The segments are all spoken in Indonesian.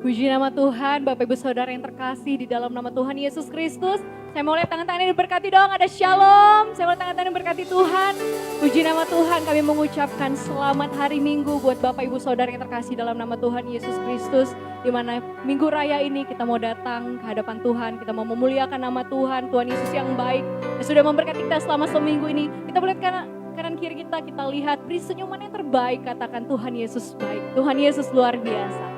Puji nama Tuhan, Bapak Ibu Saudara yang terkasih di dalam nama Tuhan Yesus Kristus. Saya mau lihat tangan-tangan yang diberkati dong, ada shalom. Saya mau lihat tangan-tangan yang diberkati Tuhan. Puji nama Tuhan, kami mengucapkan selamat hari Minggu buat Bapak Ibu Saudara yang terkasih dalam nama Tuhan Yesus Kristus. Di mana Minggu Raya ini kita mau datang ke hadapan Tuhan, kita mau memuliakan nama Tuhan, Tuhan Yesus yang baik. Yang sudah memberkati kita selama seminggu ini. Kita boleh kanan kiri kita lihat beri senyuman yang terbaik, katakan Tuhan Yesus baik, Tuhan Yesus luar biasa.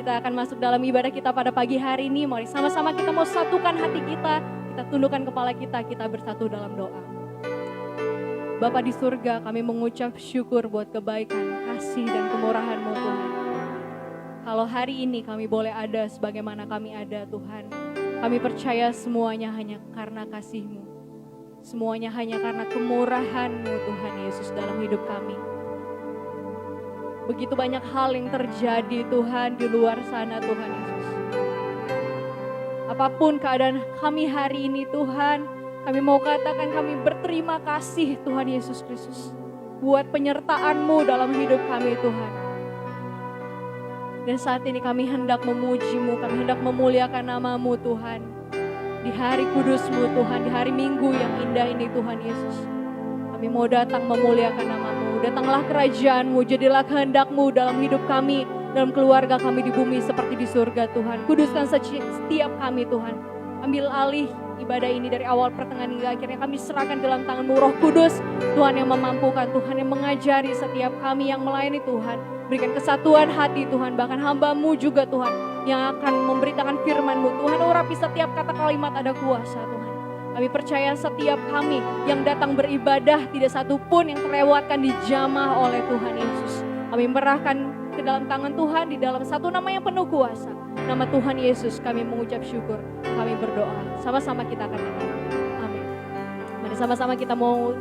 Kita akan masuk dalam ibadah kita pada pagi hari ini. Mari sama-sama kita mau satukan hati kita tundukkan kepala kita bersatu dalam doa. Bapa di surga, kami mengucap syukur buat kebaikan, kasih dan kemurahan-Mu Tuhan. Kalau hari ini kami boleh ada sebagaimana kami ada Tuhan, kami percaya semuanya hanya karena kasih-Mu. Semuanya hanya karena kemurahan-Mu Tuhan Yesus dalam hidup kami. Begitu banyak hal yang terjadi Tuhan di luar sana Tuhan Yesus. Apapun keadaan kami hari ini Tuhan, kami mau katakan kami berterima kasih Tuhan Yesus Kristus. Buat penyertaan-Mu dalam hidup kami Tuhan. Dan saat ini kami hendak memuji-Mu, kami hendak memuliakan nama-Mu Tuhan. Di hari kudus-Mu Tuhan, di hari Minggu yang indah ini Tuhan Yesus. Kami mau datang memuliakan nama-Mu. Datanglah kerajaan-Mu, jadilah kehendak-Mu dalam hidup kami, dalam keluarga kami di bumi seperti di surga Tuhan. Kuduskan setiap kami Tuhan. Ambil alih ibadah ini dari awal pertengahan hingga akhirnya kami serahkan dalam tangan-Mu Roh Kudus. Tuhan yang memampukan, Tuhan yang mengajari setiap kami yang melayani Tuhan. Berikan kesatuan hati Tuhan, bahkan hamba-Mu juga Tuhan yang akan memberitakan firman-Mu. Tuhan urapi setiap kata kalimat ada kuasa Tuhan. Kami percaya setiap kami yang datang beribadah tidak satu pun yang terlewatkan dijamah oleh Tuhan Yesus. Kami merahkan ke dalam tangan Tuhan di dalam satu nama yang penuh kuasa. Nama Tuhan Yesus kami mengucap syukur. Kami berdoa. Sama-sama kita akan katakan. Amin. Mari sama-sama kita mau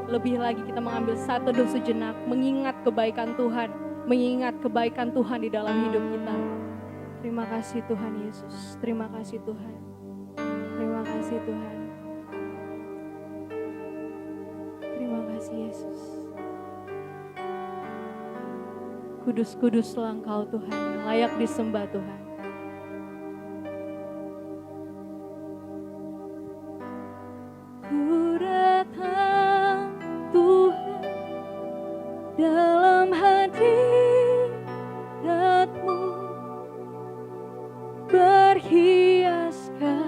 lebih lagi kita mengambil satu teduh sejenak. Mengingat kebaikan Tuhan. Mengingat kebaikan Tuhan di dalam hidup kita. Terima kasih Tuhan Yesus. Terima kasih Tuhan. Terima kasih Tuhan. Terima kasih Yesus. Kudus-kuduslah Engkau Tuhan, yang layak disembah Tuhan. Ku datang Tuhan dalam hadirat-Mu, berhiaskan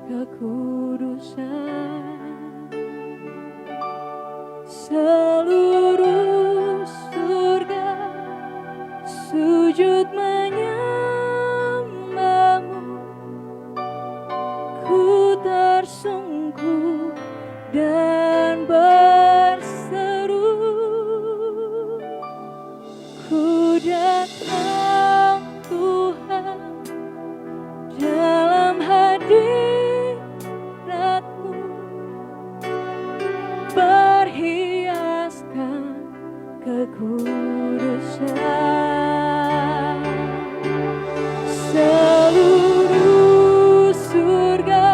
kekudusan. Seluruh surga sujud menyembah-Mu. Ku tersungkur dan berseru, ku datang Tuhan dalam hadirat-Mu, berhiaskan kekudusan. Seluruh surga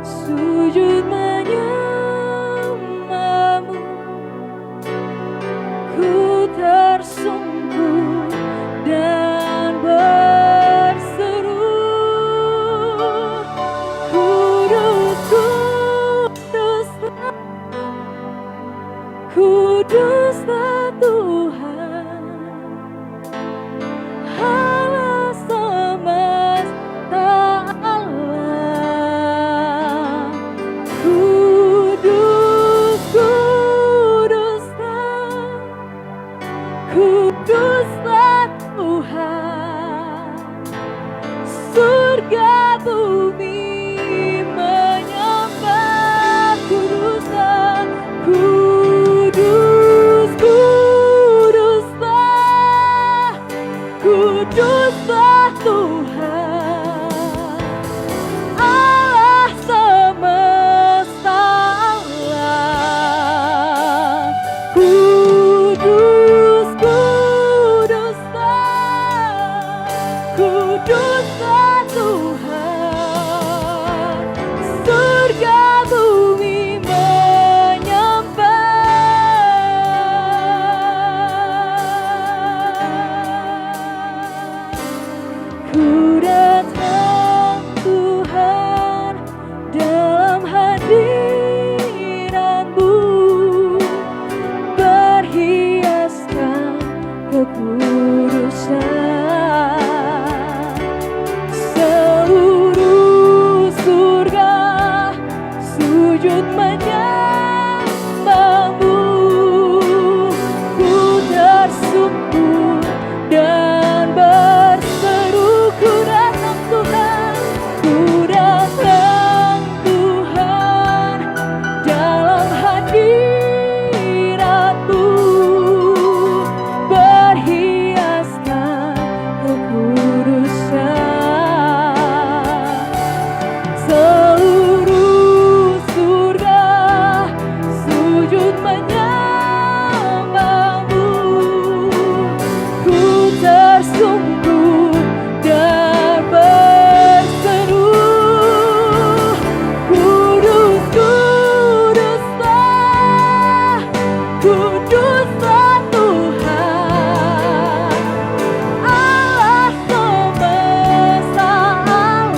sujud menyembah-Mu. Ku tersungkur dan berseru, kudus, kuduslah, kuduslah Tuhan, Allah semesta alam. Kudus, kuduslah, kuduslah Tuhan, surga bumi menyembah kuduslah. Kudus, kudus, Kuduslah Tuhan, Allah semesta alam.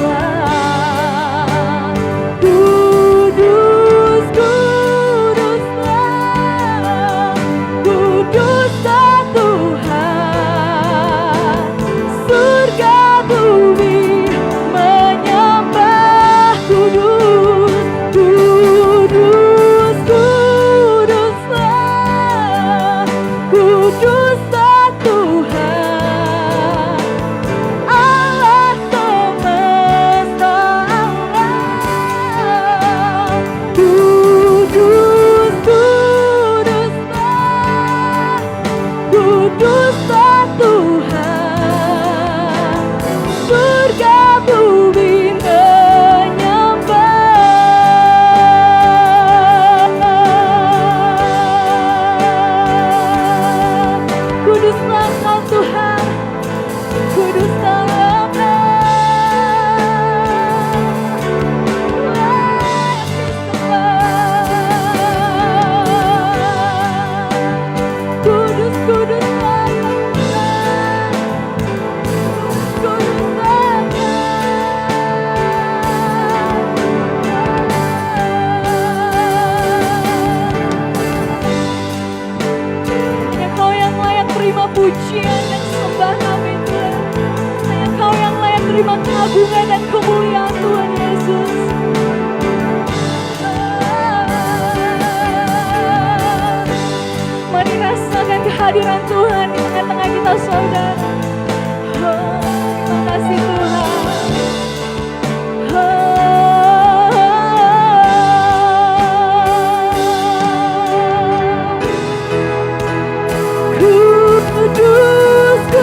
Kudus, kuduslah, kuduslah Tuhan. Surga bumi menyembah kudus, kudus, kuduslah, kuduslah Tuhan, Allah semesta alam. Kudus, kuduslah, kuduslah Tuhan. Surga bumi menyembah. Kuduslah Engkau Tuhan, kuduslah Kudus, kuduslah hanya Kau yang layak terima pujian dan sembah kami Tuhan. Hanya Kau yang layak terima keagungan dan kemuliaan Tuhan Yesus. Mari rasakan kehadiran Tuhan di tengah-tengah kita saudara. Terima kasih Tuhan. Kudus, kuduslah,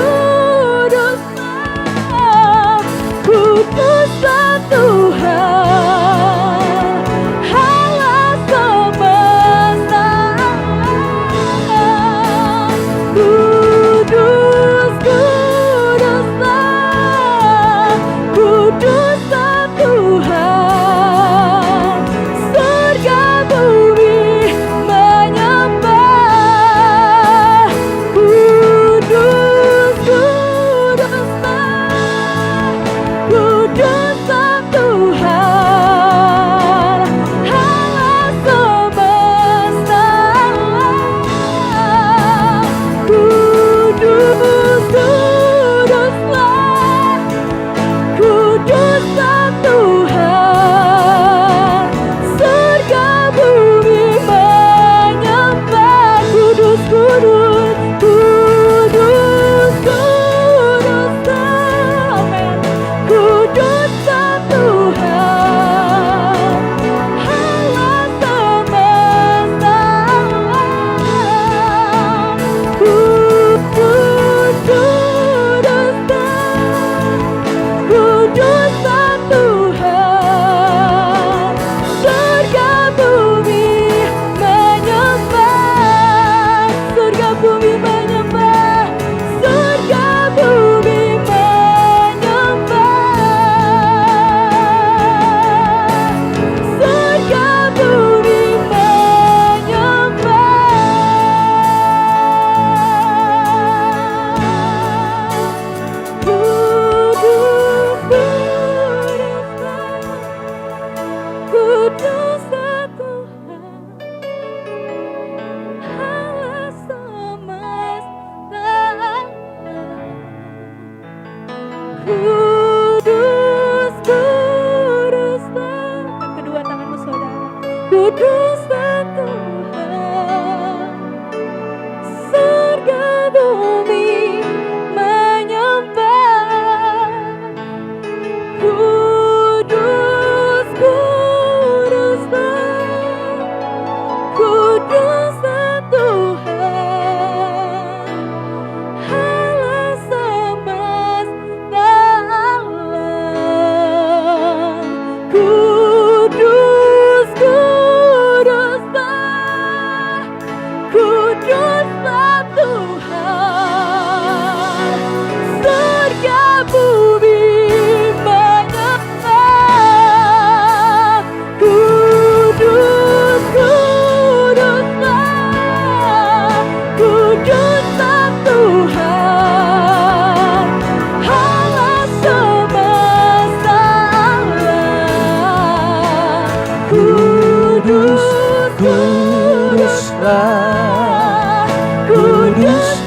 kuduslah Tuhan, Allah semesta alam. Kudus, kuduslah,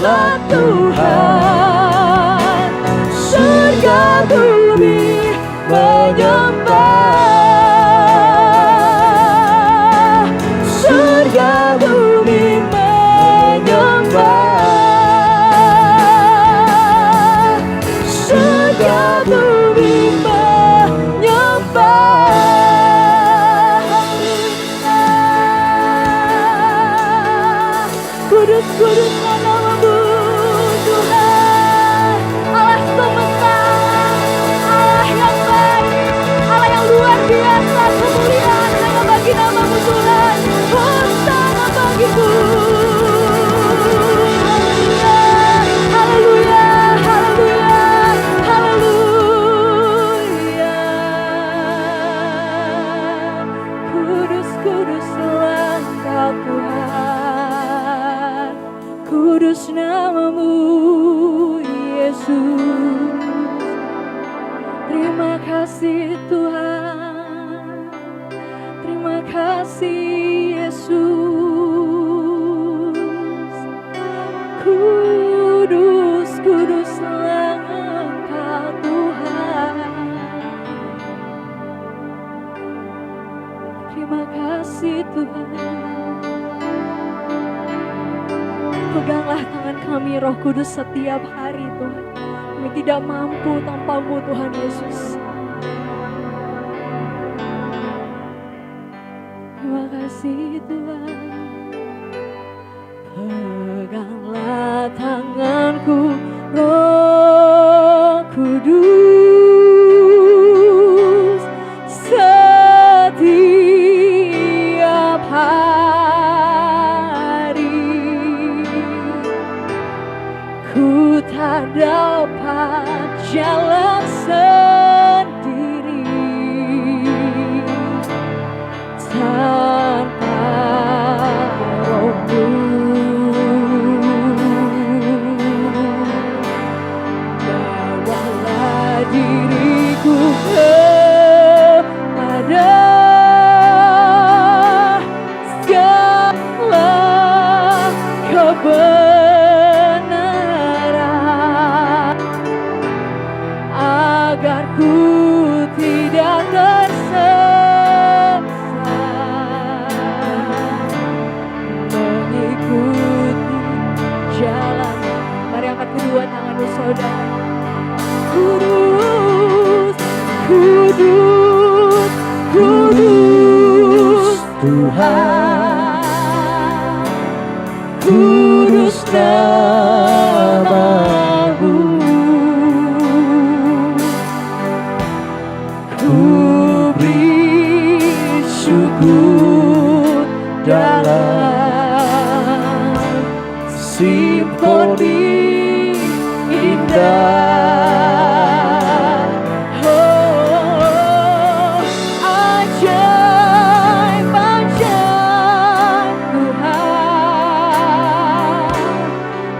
Kuduslah Tuhan, surga bumi menyembah, surga bumi menyembah, surga bumi menyembah. Kudus, kuduslah nama-Mu Tuhan, Allah semesta, Allah yang baik, Allah yang luar biasa. Kemuliaan hanya bagi nama-Mu Tuhan. Hosana bagimu. Haleluya, haleluya, haleluya. Kudus, kuduslah Engkau Tuhan, kudus nama-Mu Yesus. Terima kasih Tuhan, terima kasih Yesus. Kudus, kuduslah Engkau Tuhan. Terima kasih Tuhan. Peganglah tangan kami Roh Kudus setiap hari Tuhan. Kami tidak mampu tanpa-Mu Tuhan Yesus. Terima kasih Tuhan. Peganglah tanganku Roh Kudus setiap hari. Ku tak dapat jalan sendiri tanpa Roh-Mu. Bawalah diriku kepada segala kebenaran, agar ku tidak tersesat mengikuti jalan. Mari angkat kedua tanganmu saudara. Kudus, kudus, kudus Tuhan, kudus nama-Mu. Ku beri syukur dalam simfoni indah. Oh, ajaib, ajaib Tuhan,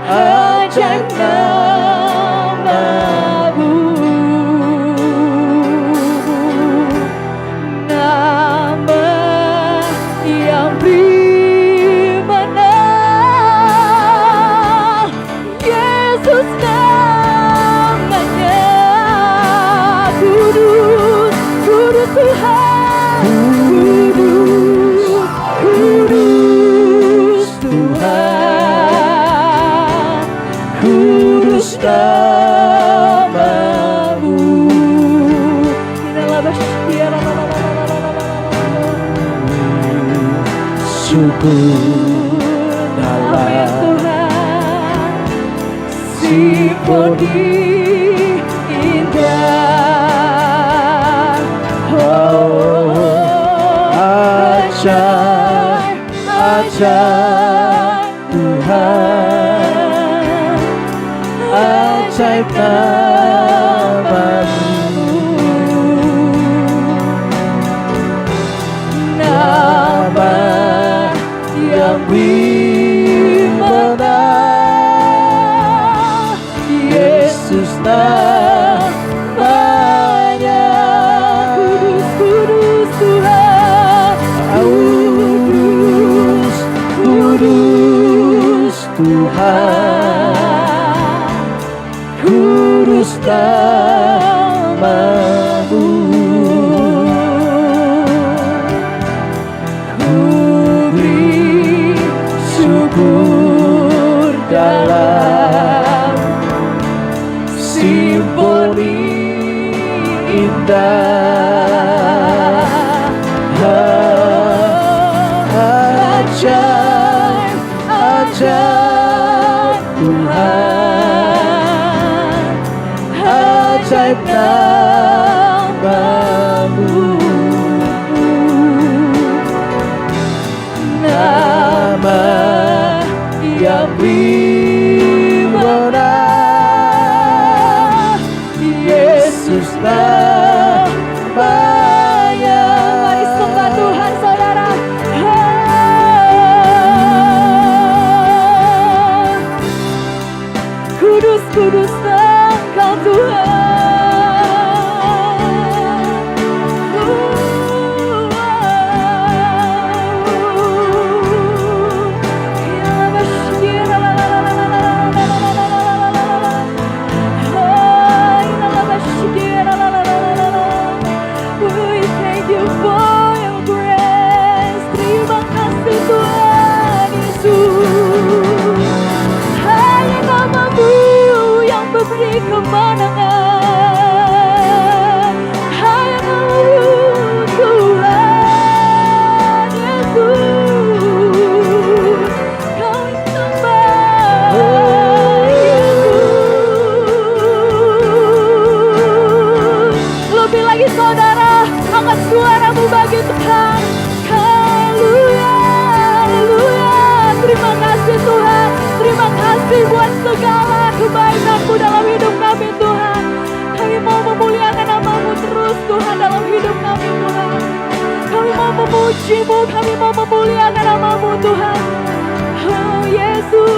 ajaib nama-Mu, nama yang beri menang, Yesus namanya. Kudus, kudus Tuhan, kudus, kudus Tuhan, kudus nama-Mu. Syukur dalam Tuhan, simfoni indah. Oh, ajaib, ajaib Tuhan, ajaib nama-Mu, nama yang beri menang, Yesus namanya. Kudus, kudus Tuhan, kudus, kudus Tuhan, ajaib namamu, nama yang beribadah, Yesus namanya. Mari sembah Tuhan saudara. Kudus, kudus Engkau Tuhan. Beri kemenangan, hanya Kau Tuhan Yesus, Kau yang terbaik Yesus. Lebih lagi saudara, angkat suaramu bagi Tuhan. Haleluya, haleluya. Terima kasih Tuhan, terima kasih buat segala kebaikan-Mu dalam hidup kami Tuhan. Kami mau memuliakan nama-Mu terus Tuhan dalam hidup kami Tuhan. Kami mau memuji-Mu, kami mau memuliakan nama-Mu Tuhan. Oh Yesus.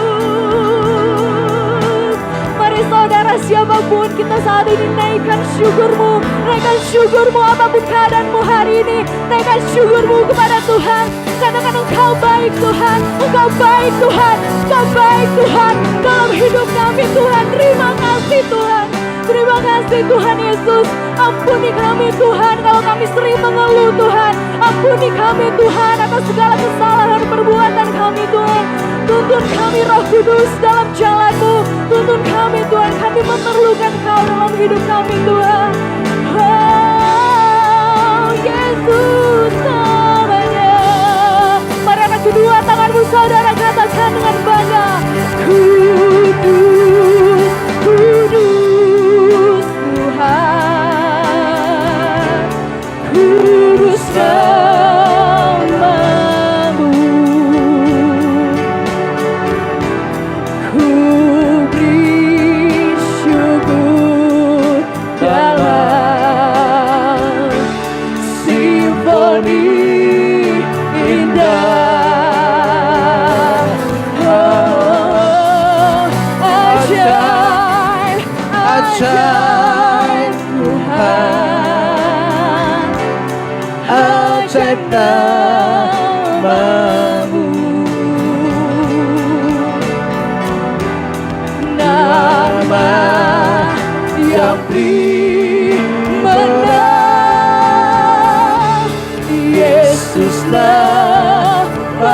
Mari saudara, siapapun kita saat ini naikkan syukur-Mu, naikkan syukur-Mu apapun keadaanmu hari ini. Naikkan syukur-Mu kepada Tuhan. Katakan Engkau baik Tuhan, Engkau baik Tuhan, Engkau baik Tuhan dalam hidup kami Tuhan. Terima kasih Tuhan, terima kasih Tuhan Yesus. Ampuni kami Tuhan kalau kami sering mengeluh Tuhan. Ampuni kami Tuhan atas segala kesalahan perbuatan kami Tuhan. Tuntun kami Roh Kudus dalam jalan-Mu. Tuntun kami Tuhan, kami memerlukan Kau dalam hidup kami Tuhan. Oh Yesus namanya. Mari anak kedua tanganmu saudara katakan dengan bangga. Kudus, kudus Tuhan, kudus nama-Mu. Ku beri syukur dalam simfoni indah. Ajaib Tuhan, ajaib nama-Mu, nama yang beri menang, Yesus namanya,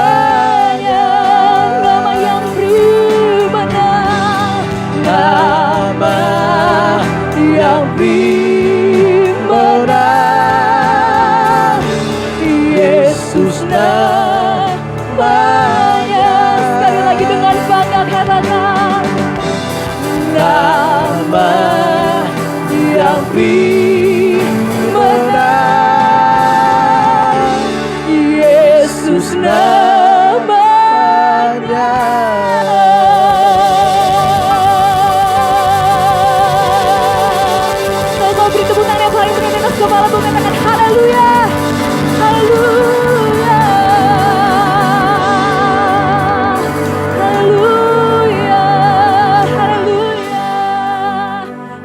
nama yang beri menang, nama yang beri menang, Yesus namanya. Sekali lagi dengan bangga katakan, nama yang beri menang, Yesus namanya. Beri tepukan yang paling benar atas kepala Tuhan, katakan haleluya, haleluya, haleluya, haleluya.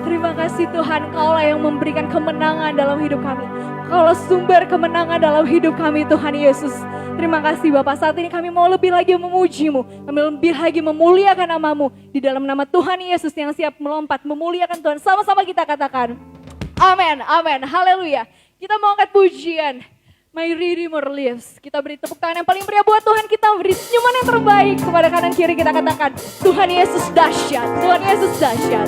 Terima kasih Tuhan, Kaulah yang memberikan kemenangan dalam hidup kami. Kaulah sumber kemenangan dalam hidup kami Tuhan Yesus. Terima kasih Bapak, saat ini kami mau lebih lagi memuji-Mu, kami lebih lagi memuliakan nama-Mu. Di dalam nama Tuhan Yesus yang siap melompat memuliakan Tuhan. Sama-sama kita katakan amin, amin, haleluya. Kita mau angkat pujian My Redeemer Lives. Kita beri tepuk tangan yang paling meriah buat Tuhan kita. Beri senyuman yang terbaik kepada kanan kiri kita katakan, Tuhan Yesus dahsyat, Tuhan Yesus dahsyat.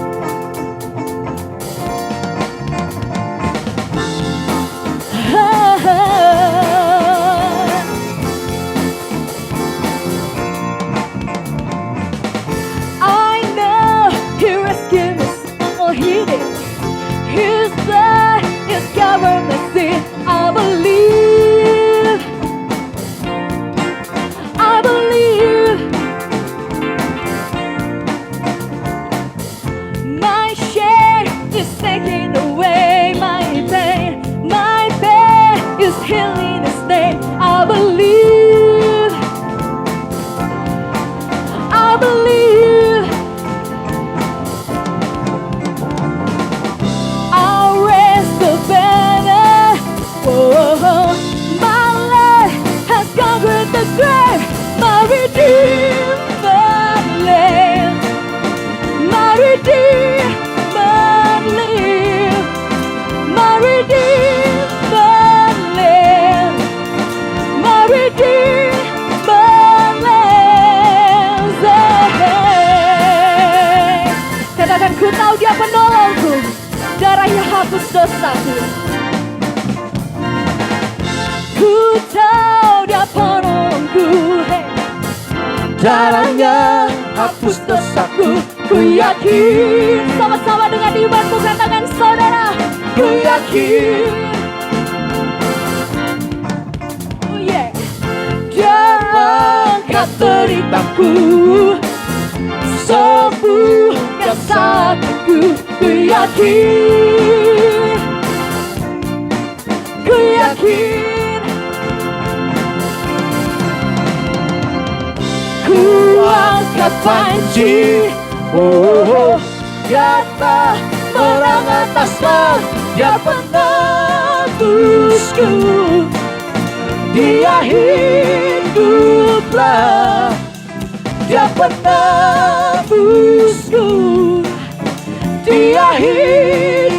I know He rescued me, oh He did. Dia penolongku, darahnya hapus dosaku. Ku tahu Dia penolongku, darahnya hapus dosaku. ku yakin. Sama-sama dengan iman bukan tangan saudara. Ku yakin. Oh yeah. Dia angkat deritaku, sembuhkan sakitku. Ku yakin. Ku yakin. Ku angkat panji, Dia telah menang atas maut, Dia penebusku. Dia hiduplah, Dia penebusku. Dia hiduplah,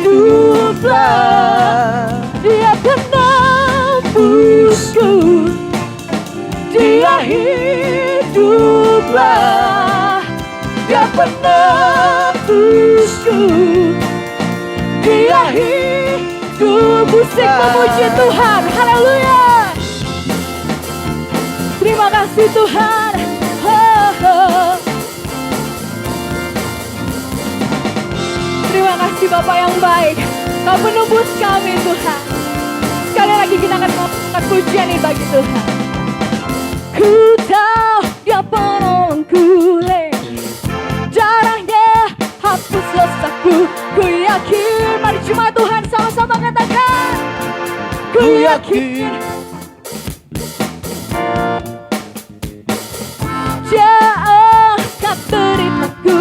Dia penebusku. Dia hiduplah, Dia penebusku. Dia hidup. Musik memuji Tuhan. Haleluya. Terima kasih Tuhan. Terima kasih Bapa yang baik. Kau menebus kami Tuhan. Sekali lagi kita akan mengangkat pujian ini bagi Tuhan. Ku tahu Dia penolongku, darahnya hapus dosaku. Ku yakin. Mari jemaat Tuhan sama-sama katakan. Ku yakin. Dia angkat deritaku,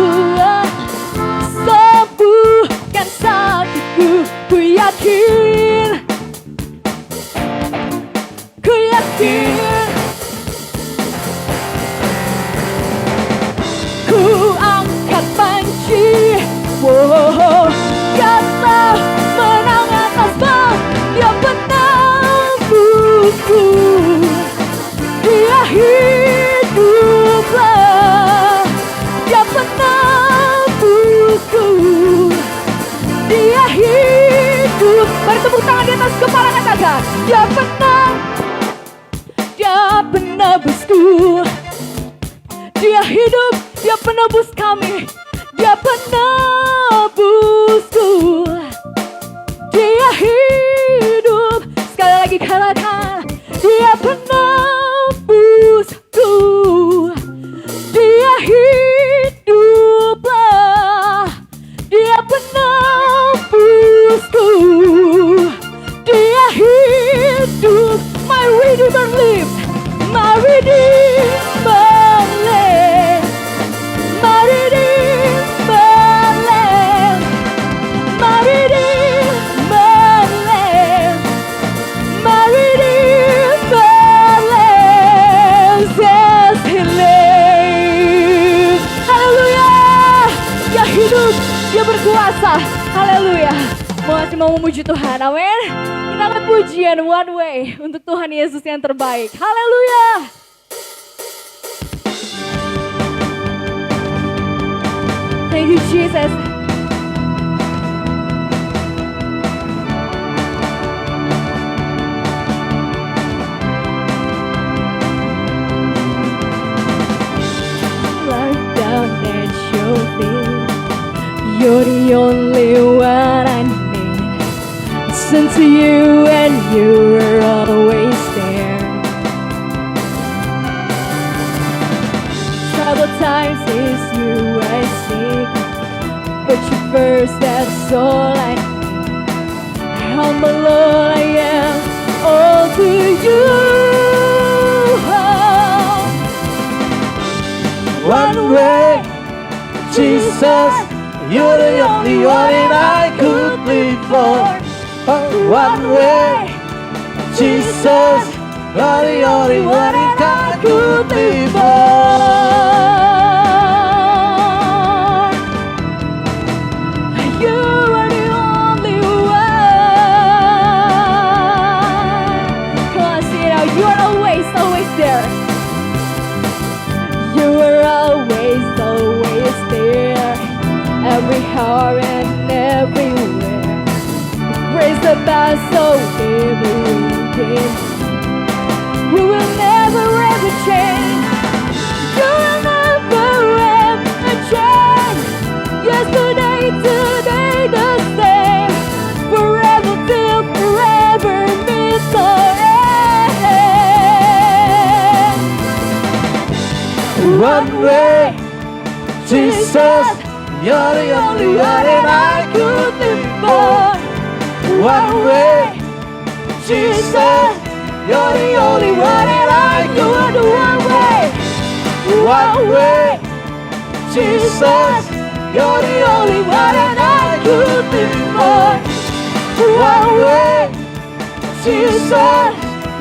sembuhkan sakitku. Ku yakin. Ku yakin. Ku angkat panji, kata menang atas maut. Dia penebusku. Dia hiduplah, Dia penebusku. Dia hidup. Mari tepuk tangan di atas kepala, katakan. Dia penebusku. Dia hidup, Dia penebus kami. Dia penebusku. Dia hidup. Sekali lagi katakan. Dia penebusku. Dia hiduplah, Dia penebusku. Dia hidup. My Redeemer lives. My Redeemer lives. My Redeemer lives. My Redeemer lives. My Redeemer lives. Yes, He lives. Haleluya. Dia hidup, Dia berkuasa. Haleluya. Masih mau memuji Tuhan, amin. Kita akan pujian One Way untuk Tuhan Yesus yang terbaik. Haleluya. Thank you Jesus. Look down at your feet. You're the only one I need. Listen to you and you're always there. Troubled times is you I seek, but you first, that's all I need. Humble all I am, all to you. One way, Jesus, you're the only one that I could live for. One way, Jesus, you're the only one that I could live for. You are the only one. Come on, sing it out. You are always, always there. You are always, always there. Every power and everywhere. Praise the best so everything. You will never ever change. You will never ever change. Yesterday, today, the same. Forever till forever means the end. One way, Jesus, you're the only one that I could live for. One way, Jesus, you're the only one that I could do. One way, Jesus, you're the only one that I could live for. One way, Jesus,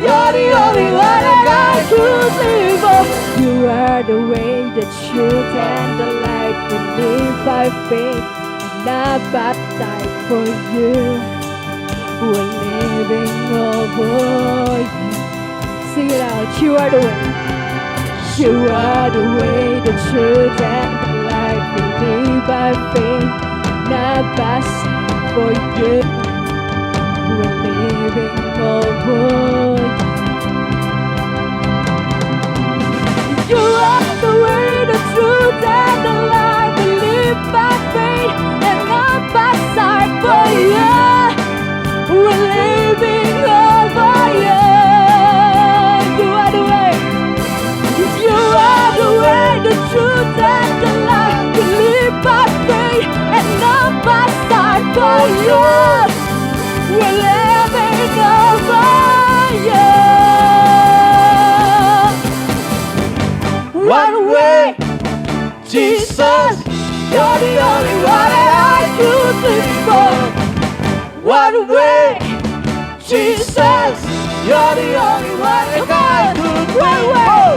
you're the only one that I could live for. You are the way, the truth, and the light. We live by faith, not by sight. For you, we're living over you. Sing it out. You are the way. You are the way, the truth, and the light. We live by faith, not by sight. For you, we're living over you. You are the way, the truth, and the light. We live by faith and not by sight. For you, we're living over you. You are the way. You are the way, the truth, and the light. We live by faith and not by sight. For you, we're living over you. One way, Jesus, you're the only one that I could live for. One way, Jesus, you're the only one that I could live for.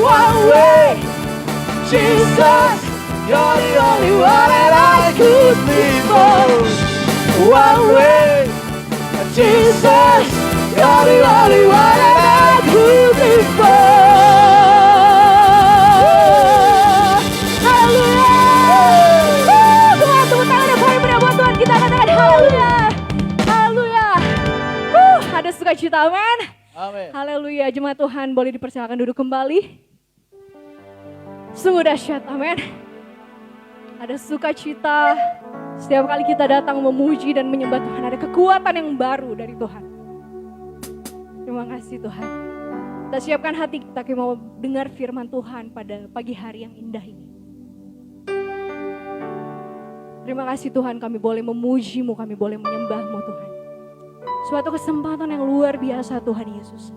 One way, Jesus, you're the only one that I could live for. One way, Jesus, you're the only one that I could live for. Ada sukacita, amin. Amin. Haleluya, jemaat Tuhan boleh dipersilakan duduk kembali. Sungguh dahsyat, amin. Ada sukacita setiap kali kita datang memuji dan menyembah Tuhan. Ada kekuatan yang baru dari Tuhan. Terima kasih Tuhan. Kita siapkan hati kita, kita mau dengar firman Tuhan pada pagi hari yang indah ini. Terima kasih Tuhan, kami boleh memuji-Mu, kami boleh menyembah-Mu Tuhan. Suatu kesempatan yang luar biasa Tuhan Yesus.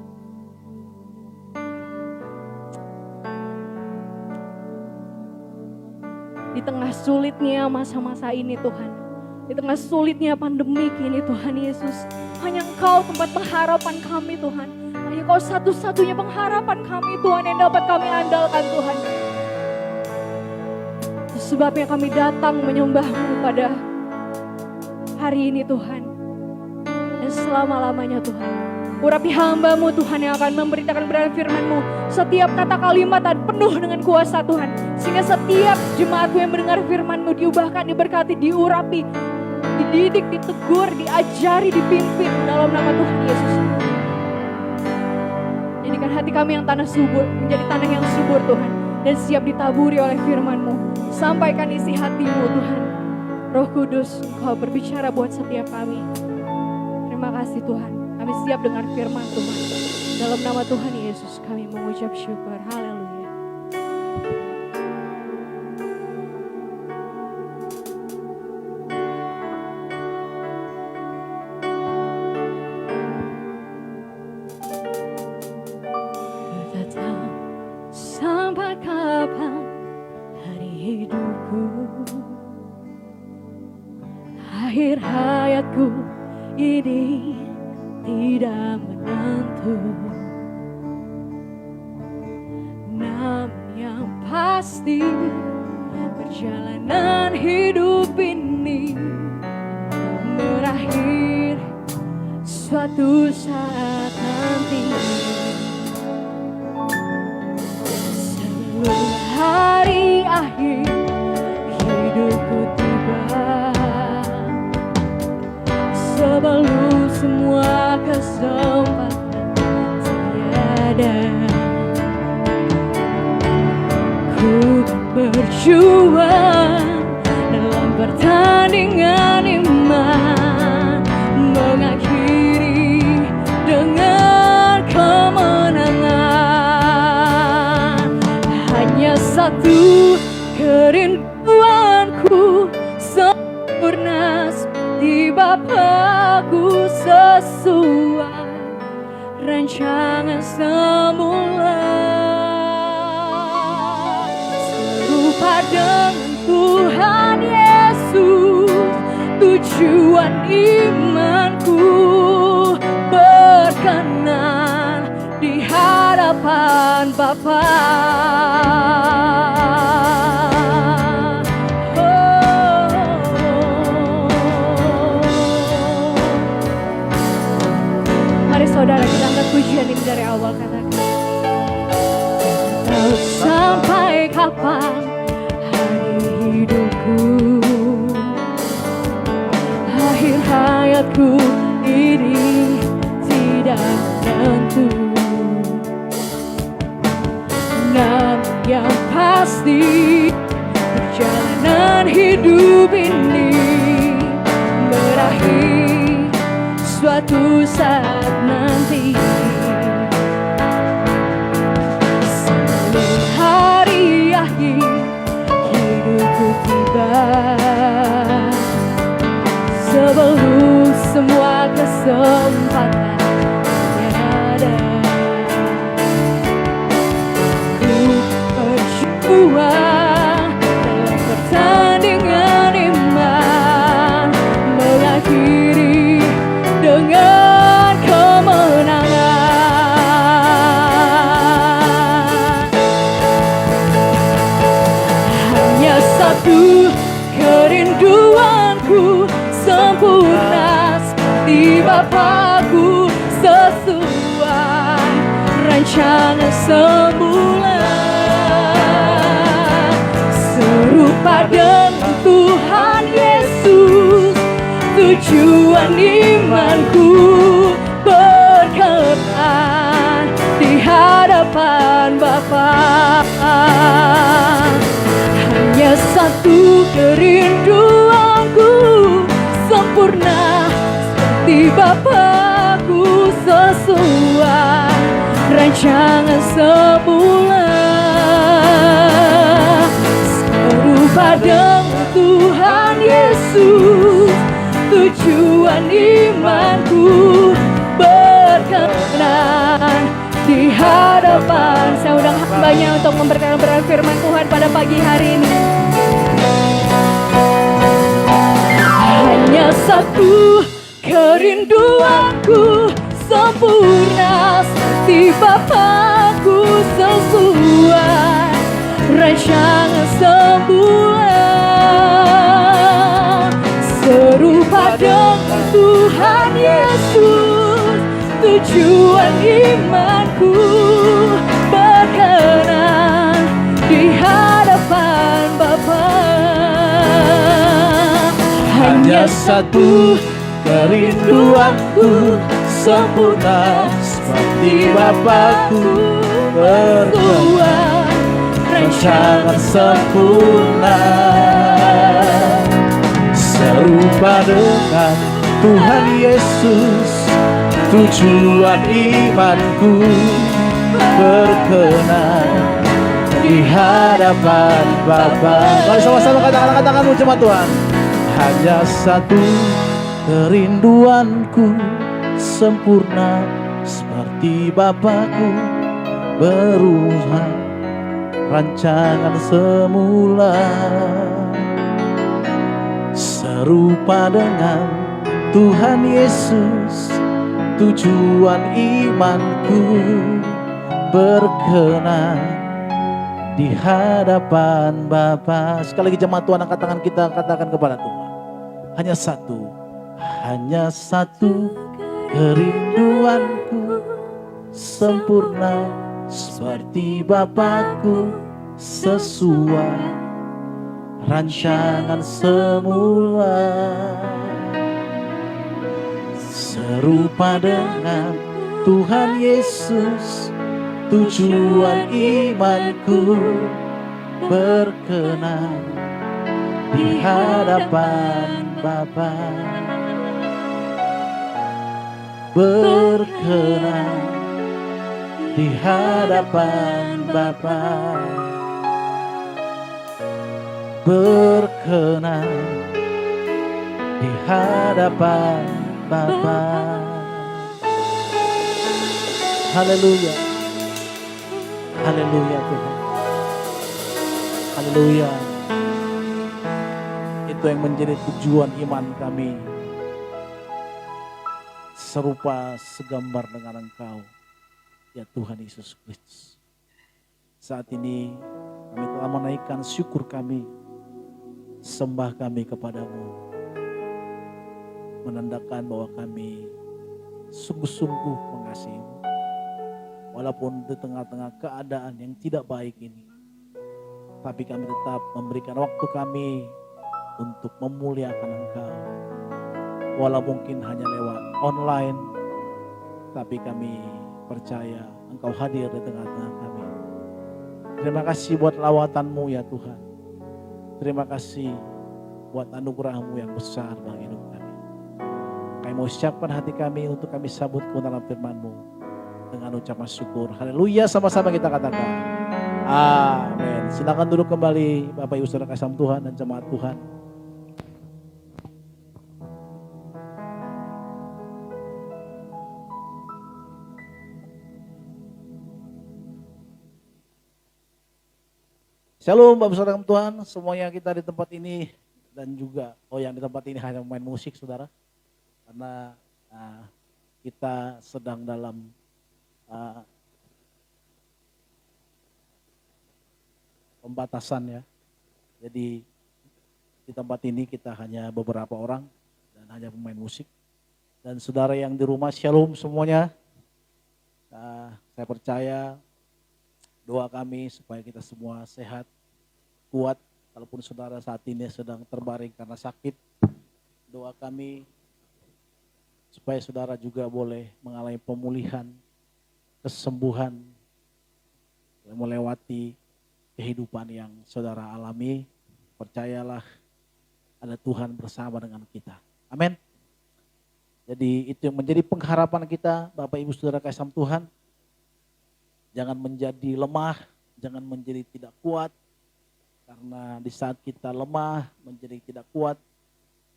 Di tengah sulitnya masa-masa ini Tuhan, di tengah sulitnya pandemi ini Tuhan Yesus, hanya Engkau tempat pengharapan kami Tuhan. Hanya Engkau satu-satunya pengharapan kami Tuhan yang dapat kami andalkan Tuhan. Itu sebabnya kami datang menyembah-Mu pada hari ini Tuhan. Dan selama-lamanya Tuhan, urapi hamba-Mu Tuhan yang akan memberitakan kebenaran firman-Mu. Setiap kata kalimat penuh dengan kuasa Tuhan. Sehingga setiap jemaat-Mu yang mendengar firman-Mu diubahkan, diberkati, diurapi, dididik, ditegur, diajari, dipimpin dalam nama Tuhan Yesus. Jadikan hati kami yang tanah subur menjadi tanah yang subur Tuhan. Dan siap ditaburi oleh firman-Mu. Sampaikan isi hati-Mu Tuhan. Roh Kudus, Engkau berbicara buat setiap kami. Terima kasih Tuhan, kami siap dengar firman Tuhan. Dalam nama Tuhan Yesus kami mengucap syukur, haleluya. Tetap sampai kapan hari hidupku, akhir hayatku ini tidak menentu. Namun yang pasti perjalanan hidup ini berakhir suatu saat nanti. Sebelum hari akhir hidupku tiba kesempatan tiada. Ku berjuang dalam pertandingan iman, mengakhiri dengan kemenangan. Hanya satu kerinduanku, sempurna seperti Bapa-Ku, sesuai rancangan semula. Serupa dengan Tuhan Yesus, tujuan imanku, berkenan di hadapan Bapa. Mari saudara kita angkat pujian ini dari awal, katakan. Tahu sampai kapan hari hidupku, akhir hayatku ini tidak tentu. Namun yang pasti perjalanan hidup ini berakhir suatu saat nanti. Sebelum hari akhir hidupku tiba, sebelum semua kesempatan tiada, ku berjuang dalam pertandingan iman, mengakhiri dengan kemenangan. Hanya satu kerinduanku, sempurna seperti Bapa-Ku, sesuai rancangan semula. Serupa dengan Tuhan Yesus, tujuan imanku, berkenan di hadapan Bapa. Hanya satu kerinduanku, sempurna seperti Bapa-Ku, sesuai rancangan semula. Serupa dengan Tuhan Yesus, tujuan imanku, berkenan di hadapan. Saya undang hambanya untuk memberkati firman Tuhan pada pagi hari ini. Hanya satu kerinduanku, sempurna seperti Bapa-Ku, sesuai rancangan semula. Serupa dengan Tuhan Yesus, tujuan imanku, berkenan di hadapan Bapa. Hanya satu kerinduanku, sempurna seperti Bapa-Ku, berkenan rancangan sempurna. Serupa dengan Tuhan Yesus, tujuan imanku, berkenan di hadapan Bapa. Mari sama-sama katakan ucapan Tuhan. Hanya satu kerinduanku, sempurna seperti Bapa-Ku, berubah rancangan semula. Serupa dengan Tuhan Yesus, tujuan imanku, berkenan di hadapan Bapa. Sekali lagi jemaat Tuhan, angkat tangan kita, katakan kepada Tuhan. Hanya satu kerinduanku, sempurna seperti Bapa-Ku, sesuai rancangan semula. serupa dengan Tuhan Yesus. Tujuan imanku berkenan di hadapan Bapa, berkenan di hadapan Bapa, berkenan di hadapan Bapa. Haleluya, haleluya Tuhan, haleluya. Itu yang menjadi tujuan iman kami, serupa segambar dengan Engkau, ya Tuhan Yesus Kristus. Saat ini kami telah menaikkan syukur kami, sembah kami kepadamu, menandakan bahwa kami sungguh-sungguh mengasihimu. Walaupun di tengah-tengah keadaan yang tidak baik ini, tapi kami tetap memberikan waktu kami untuk memuliakan Engkau. Walau mungkin hanya lewat online, tapi kami percaya Engkau hadir di tengah-tengah kami. Terima kasih buat lawatan-Mu ya Tuhan. Terima kasih buat anugerah-Mu yang besar bagi hidup kami. Kami mau siapkan hati kami untuk kami sambut kebenaran firman-Mu dengan ucapan syukur. Haleluya, sama-sama kita katakan amin. Silakan duduk kembali Bapak Ibu Saudara kasih Tuhan dan jemaat Tuhan. Shalom Bapak Saudara Tuhan, semuanya kita di tempat ini dan juga yang di tempat ini hanya main musik Saudara. Karena kita sedang dalam pembatasan ya. Jadi di tempat ini kita hanya beberapa orang dan hanya pemain musik. Dan saudara yang di rumah, shalom semuanya. Saya percaya doa kami supaya kita semua sehat, kuat. Kalaupun saudara saat ini sedang terbaring karena sakit, doa kami supaya saudara juga boleh mengalami pemulihan, kesembuhan yang melewati kehidupan yang saudara alami. Percayalah ada Tuhan bersama dengan kita. Amin. Jadi itu yang menjadi pengharapan kita Bapak Ibu Saudara kasih Tuhan. Jangan menjadi lemah, jangan menjadi tidak kuat. Karena di saat kita lemah, menjadi tidak kuat,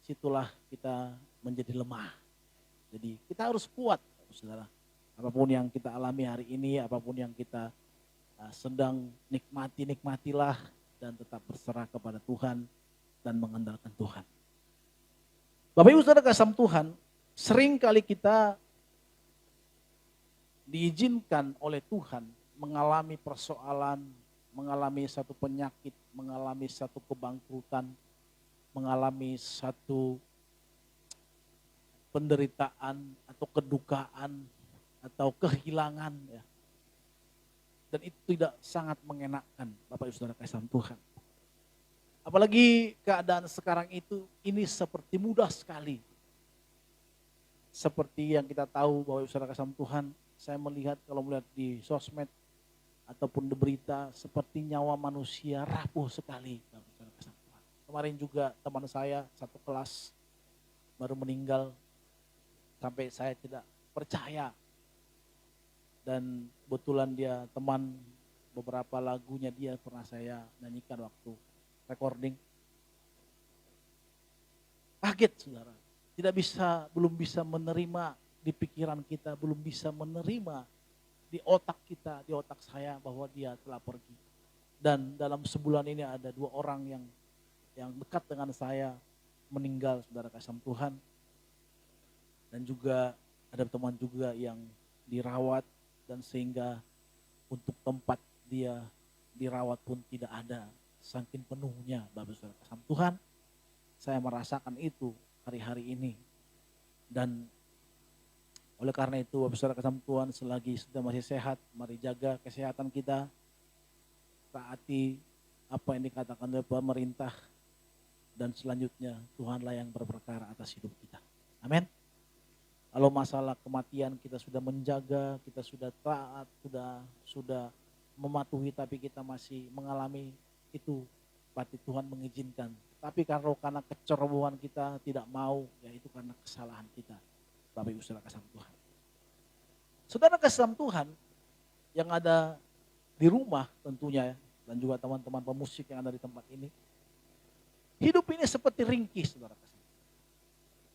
situlah kita menjadi lemah. Jadi kita harus kuat Saudara. Apapun yang kita alami hari ini, apapun yang kita sedang nikmatilah dan tetap berserah kepada Tuhan dan mengandalkan Tuhan. Bapak Ibu Saudara kasih Tuhan, sering kali kita diizinkan oleh Tuhan mengalami persoalan, mengalami satu penyakit, mengalami satu kebangkrutan, mengalami satu penderitaan atau kedukaan atau kehilangan ya. Dan itu tidak sangat mengenakkan Bapak Ibu Saudara kasih Tuhan. Apalagi keadaan sekarang ini seperti mudah sekali. Seperti yang kita tahu Bapak Ibu Saudara kasih Tuhan, saya melihat kalau melihat di sosmed ataupun di berita seperti nyawa manusia rapuh sekali. Bapak Ibu Saudara kasih Tuhan. Kemarin juga teman saya satu kelas baru meninggal, sampai saya tidak percaya. Dan kebetulan dia teman, beberapa lagunya dia pernah saya nyanyikan waktu recording. Kaget saudara, belum bisa menerima di pikiran kita, belum bisa menerima di otak kita, di otak saya bahwa dia telah pergi. Dan dalam sebulan ini ada 2 orang yang dekat dengan saya meninggal saudara kasih Tuhan. Dan juga ada teman juga yang dirawat. Dan sehingga untuk tempat dia dirawat pun tidak ada, saking penuhnya Bapak Saudara kasih Tuhan. Saya merasakan itu hari-hari ini. Dan oleh karena itu Bapak Saudara kasih Tuhan, selagi sudah masih sehat, mari jaga kesehatan kita, taati apa yang dikatakan oleh pemerintah, dan selanjutnya Tuhanlah yang berperkara atas hidup kita. Amin. Kalau masalah kematian kita sudah menjaga, kita sudah taat, sudah mematuhi, tapi kita masih mengalami itu, berarti Tuhan mengizinkan. Tapi karena kecerobohan kita tidak mau, ya itu karena kesalahan kita. Bapak Ibu saudara kasih Tuhan. Saudara kasih Tuhan yang ada di rumah tentunya ya, dan juga teman-teman pemusik yang ada di tempat ini. Hidup ini seperti ringkih, saudara kasih.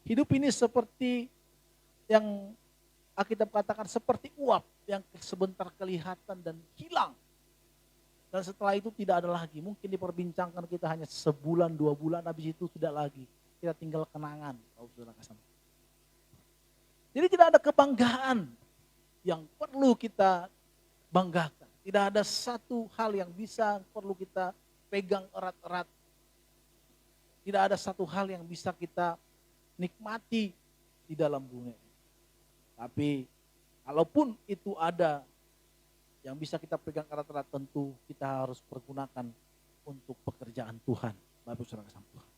Hidup ini seperti yang Alkitab katakan seperti uap yang sebentar kelihatan dan hilang. Dan setelah itu tidak ada lagi. Mungkin diperbincangkan kita hanya sebulan, 2 bulan, habis itu tidak lagi. Kita tinggal kenangan. Jadi tidak ada kebanggaan yang perlu kita banggakan. Tidak ada satu hal yang bisa perlu kita pegang erat-erat. Tidak ada satu hal yang bisa kita nikmati di dalam dunia. Tapi kalaupun itu ada yang bisa kita pegang erat-erat, tentu kita harus pergunakan untuk pekerjaan Tuhan. Bapak Saudara Tuhan.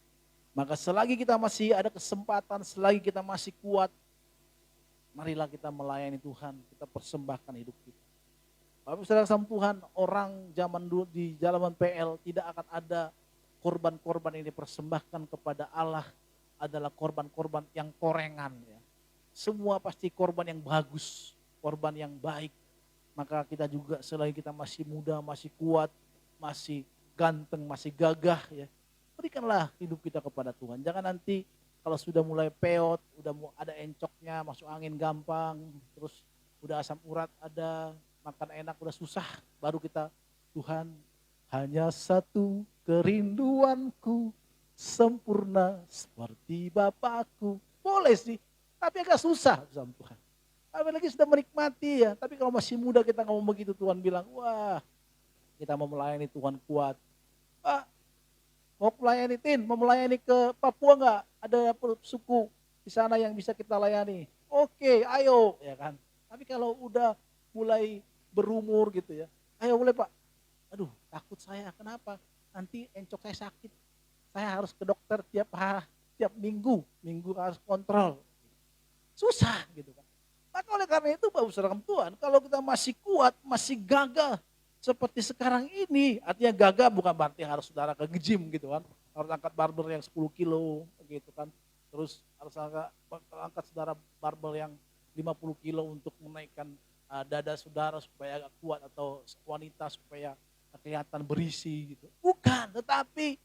Maka selagi kita masih ada kesempatan, selagi kita masih kuat, marilah kita melayani Tuhan, kita persembahkan hidup kita. Bapak Saudara Tuhan, orang zaman dulu di zaman PL tidak akan ada korban-korban yang dipersembahkan kepada Allah adalah korban-korban yang korengan ya. Semua pasti korban yang bagus, korban yang baik. Maka kita juga selagi kita masih muda, masih kuat, masih ganteng, masih gagah ya. Berikanlah hidup kita kepada Tuhan. Jangan nanti kalau sudah mulai peot, udah ada encoknya, masuk angin gampang, terus udah asam urat ada, makan enak udah susah, baru kita, Tuhan hanya satu kerinduanku, sempurna seperti Bapakku. Boleh sih. Tapi agak susah sama Tuhan. Apalagi sudah menikmati ya. Tapi kalau masih muda kita ngomong begitu, Tuhan bilang, wah kita mau melayani Tuhan kuat. Pak, mau melayani ke Papua enggak? Ada suku di sana yang bisa kita layani. Oke, ayo. Ya kan. Tapi kalau udah mulai berumur gitu ya. Ayo boleh Pak. Aduh takut saya, kenapa? Nanti encok saya sakit. Saya harus ke dokter tiap minggu harus kontrol. Susah gitu kan. Maka oleh karena itu Bapak Saudara Tuhan, kalau kita masih kuat, masih gagah seperti sekarang ini, artinya gagah bukan berarti harus saudara ke gym gitu kan, harus angkat barbel yang 10 kilo gitu kan, terus harus angkat saudara barbel yang 50 kilo untuk menaikkan dada saudara supaya agak kuat, atau wanita supaya kelihatan berisi gitu. Bukan, tetapi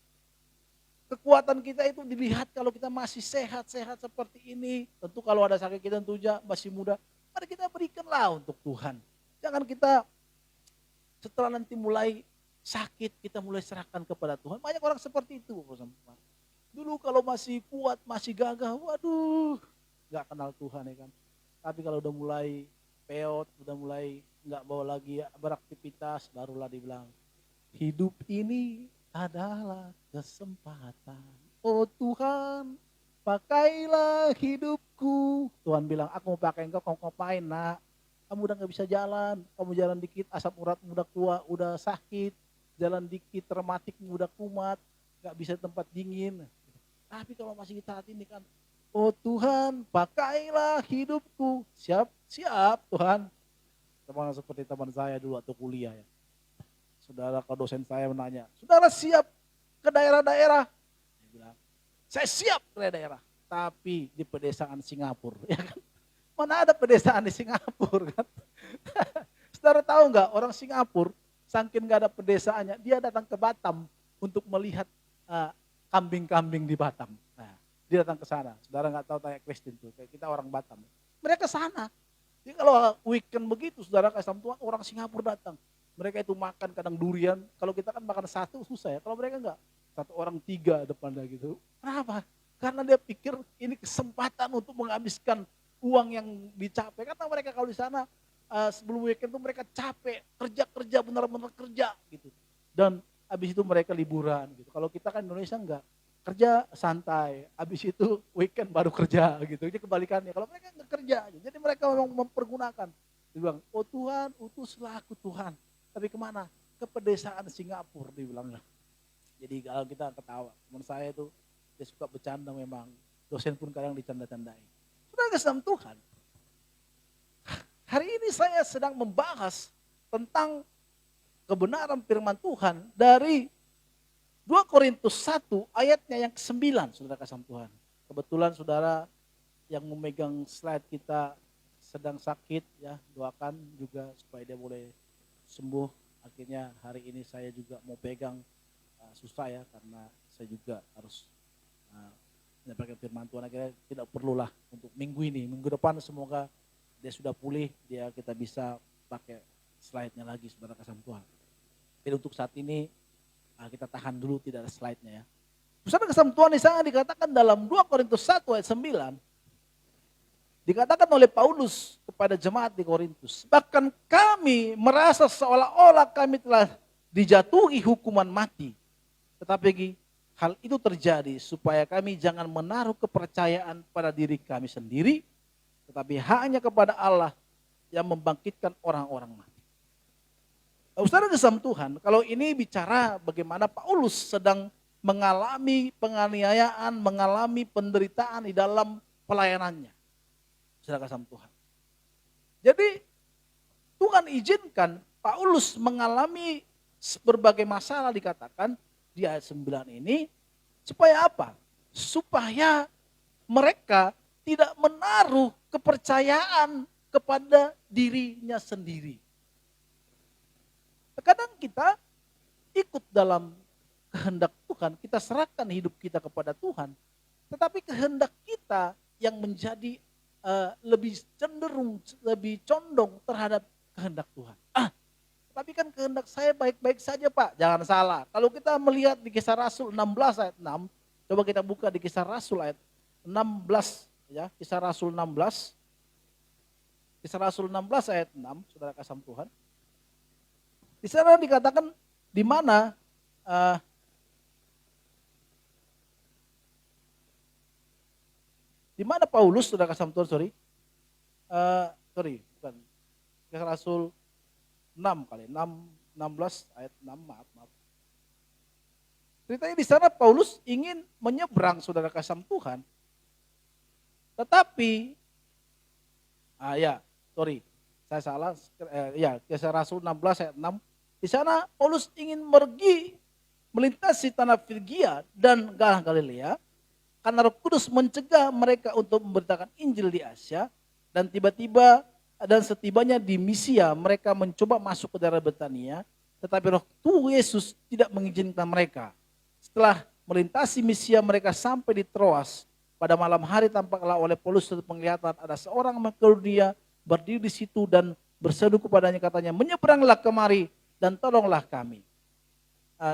kekuatan kita itu dilihat kalau kita masih sehat-sehat seperti ini. Tentu kalau ada sakit kita tentunya masih muda, mari kita berikanlah untuk Tuhan. Jangan kita setelah nanti mulai sakit, kita mulai serahkan kepada Tuhan. Banyak orang seperti itu. Dulu kalau masih kuat, masih gagah, waduh, gak kenal Tuhan ya kan. Tapi kalau udah mulai peot, udah mulai gak bawa lagi beraktivitas, barulah dibilang, hidup ini adalah kesempatan. Oh Tuhan, pakailah hidupku. Tuhan bilang, aku mau pakai engkau, kamu ngapain nak? Kamu udah gak bisa jalan, kamu jalan dikit asam uratmu udah kuat, udah sakit, jalan dikit rematikmu udah kumat, gak bisa tempat dingin. Tapi kalau masih saat ini kan, oh Tuhan, pakailah hidupku. Siap Tuhan. Teman seperti teman saya dulu waktu kuliah ya. Saudara, kalau dosen saya menanya, saudara siap ke daerah-daerah? Saya bilang, saya siap ke daerah, tapi di pedesaan Singapura. Ya kan? Mana ada pedesaan di Singapura kan? Saudara tahu nggak, orang Singapura, saking nggak ada pedesaannya, dia datang ke Batam untuk melihat kambing-kambing di Batam. Nah, dia datang ke sana. Saudara nggak tahu, tanya Kristin tuh, kayak kita orang Batam. Mereka sana. Jadi kalau weekend begitu, saudara kasih Tuhan, orang Singapura datang. Mereka itu makan kadang durian, kalau kita kan makan satu susah ya, kalau mereka enggak, 1 orang 3 depannya gitu. Kenapa? Karena dia pikir ini kesempatan untuk menghabiskan uang yang dicapai. Karena mereka kalau di sana sebelum weekend itu mereka capek, kerja benar-benar kerja gitu. Dan habis itu mereka liburan gitu. Kalau kita kan Indonesia enggak, kerja santai, habis itu weekend baru kerja gitu. Jadi kebalikannya, kalau mereka enggak kerja, jadi mereka memang mempergunakan. Dia bilang, oh Tuhan, utuslah aku Tuhan. Tapi kemana? Ke pedesaan Singapura dibilangnya. Jadi kalau kita ketawa, teman saya itu dia suka bercanda memang. Dosen pun kadang dicanda-candai. Saudara kasih dalam Tuhan, hari ini saya sedang membahas tentang kebenaran firman Tuhan dari 2 Korintus 1 ayatnya yang ke-9, saudara kasih dalam Tuhan. Kebetulan saudara yang memegang slide kita sedang sakit, ya doakan juga supaya dia boleh sembuh. Akhirnya hari ini saya juga mau pegang, susah ya karena saya juga harus menyampaikan firman Tuhan. Akhirnya tidak perlulah untuk minggu ini, minggu depan semoga dia sudah pulih, kita bisa pakai slide-nya lagi, saudara kasih Tuhan. Jadi untuk saat ini kita tahan dulu, tidak ada slide-nya ya. Saudara kasih Tuhan, di sana dikatakan dalam 2 Korintus 1 ayat 9, dikatakan oleh Paulus kepada jemaat di Korintus, bahkan kami merasa seolah-olah kami telah dijatuhi hukuman mati. Tetapi hal itu terjadi supaya kami jangan menaruh kepercayaan pada diri kami sendiri, tetapi hanya kepada Allah yang membangkitkan orang-orang mati. Saudara kesam Tuhan, kalau ini bicara bagaimana Paulus sedang mengalami penganiayaan, mengalami penderitaan di dalam pelayanannya. Saudara kesam Tuhan. Jadi Tuhan izinkan Paulus mengalami berbagai masalah, dikatakan di ayat 9 ini, supaya apa? Supaya mereka tidak menaruh kepercayaan kepada dirinya sendiri. Terkadang kita ikut dalam kehendak Tuhan, kita serahkan hidup kita kepada Tuhan, tetapi kehendak kita yang menjadi lebih cenderung, lebih condong terhadap kehendak Tuhan. Tapi kan kehendak saya baik-baik saja Pak, jangan salah. Kalau kita melihat di Kisah Rasul 16 ayat 6, coba kita buka di Kisah Rasul ayat 16, ya, Kisah Rasul 16. Kisah Rasul 16 ayat 6, saudara kasih Tuhan. Di sana dikatakan di mana Paulus, saudara kasih Tuhan, bukan. Kisah Rasul 6 kali, 16 ayat 6, maaf. Ceritanya di sana Paulus ingin menyeberang, saudara kasih Tuhan. Tetapi, saya salah, Kisah Rasul 16 ayat 6. Di sana Paulus ingin pergi melintasi tanah Frigia dan Galilea, karena Roh Kudus mencegah mereka untuk memberitakan Injil di Asia, dan setibanya di Misia mereka mencoba masuk ke daerah Betania, tetapi Roh Tuhan Yesus tidak mengizinkan mereka. Setelah melintasi Misia mereka sampai di Troas. Pada malam hari tampaklah oleh Paulus satu penglihatan, ada seorang Makedonia berdiri di situ dan berseru kepadanya, katanya, menyeberanglah kemari dan tolonglah kami.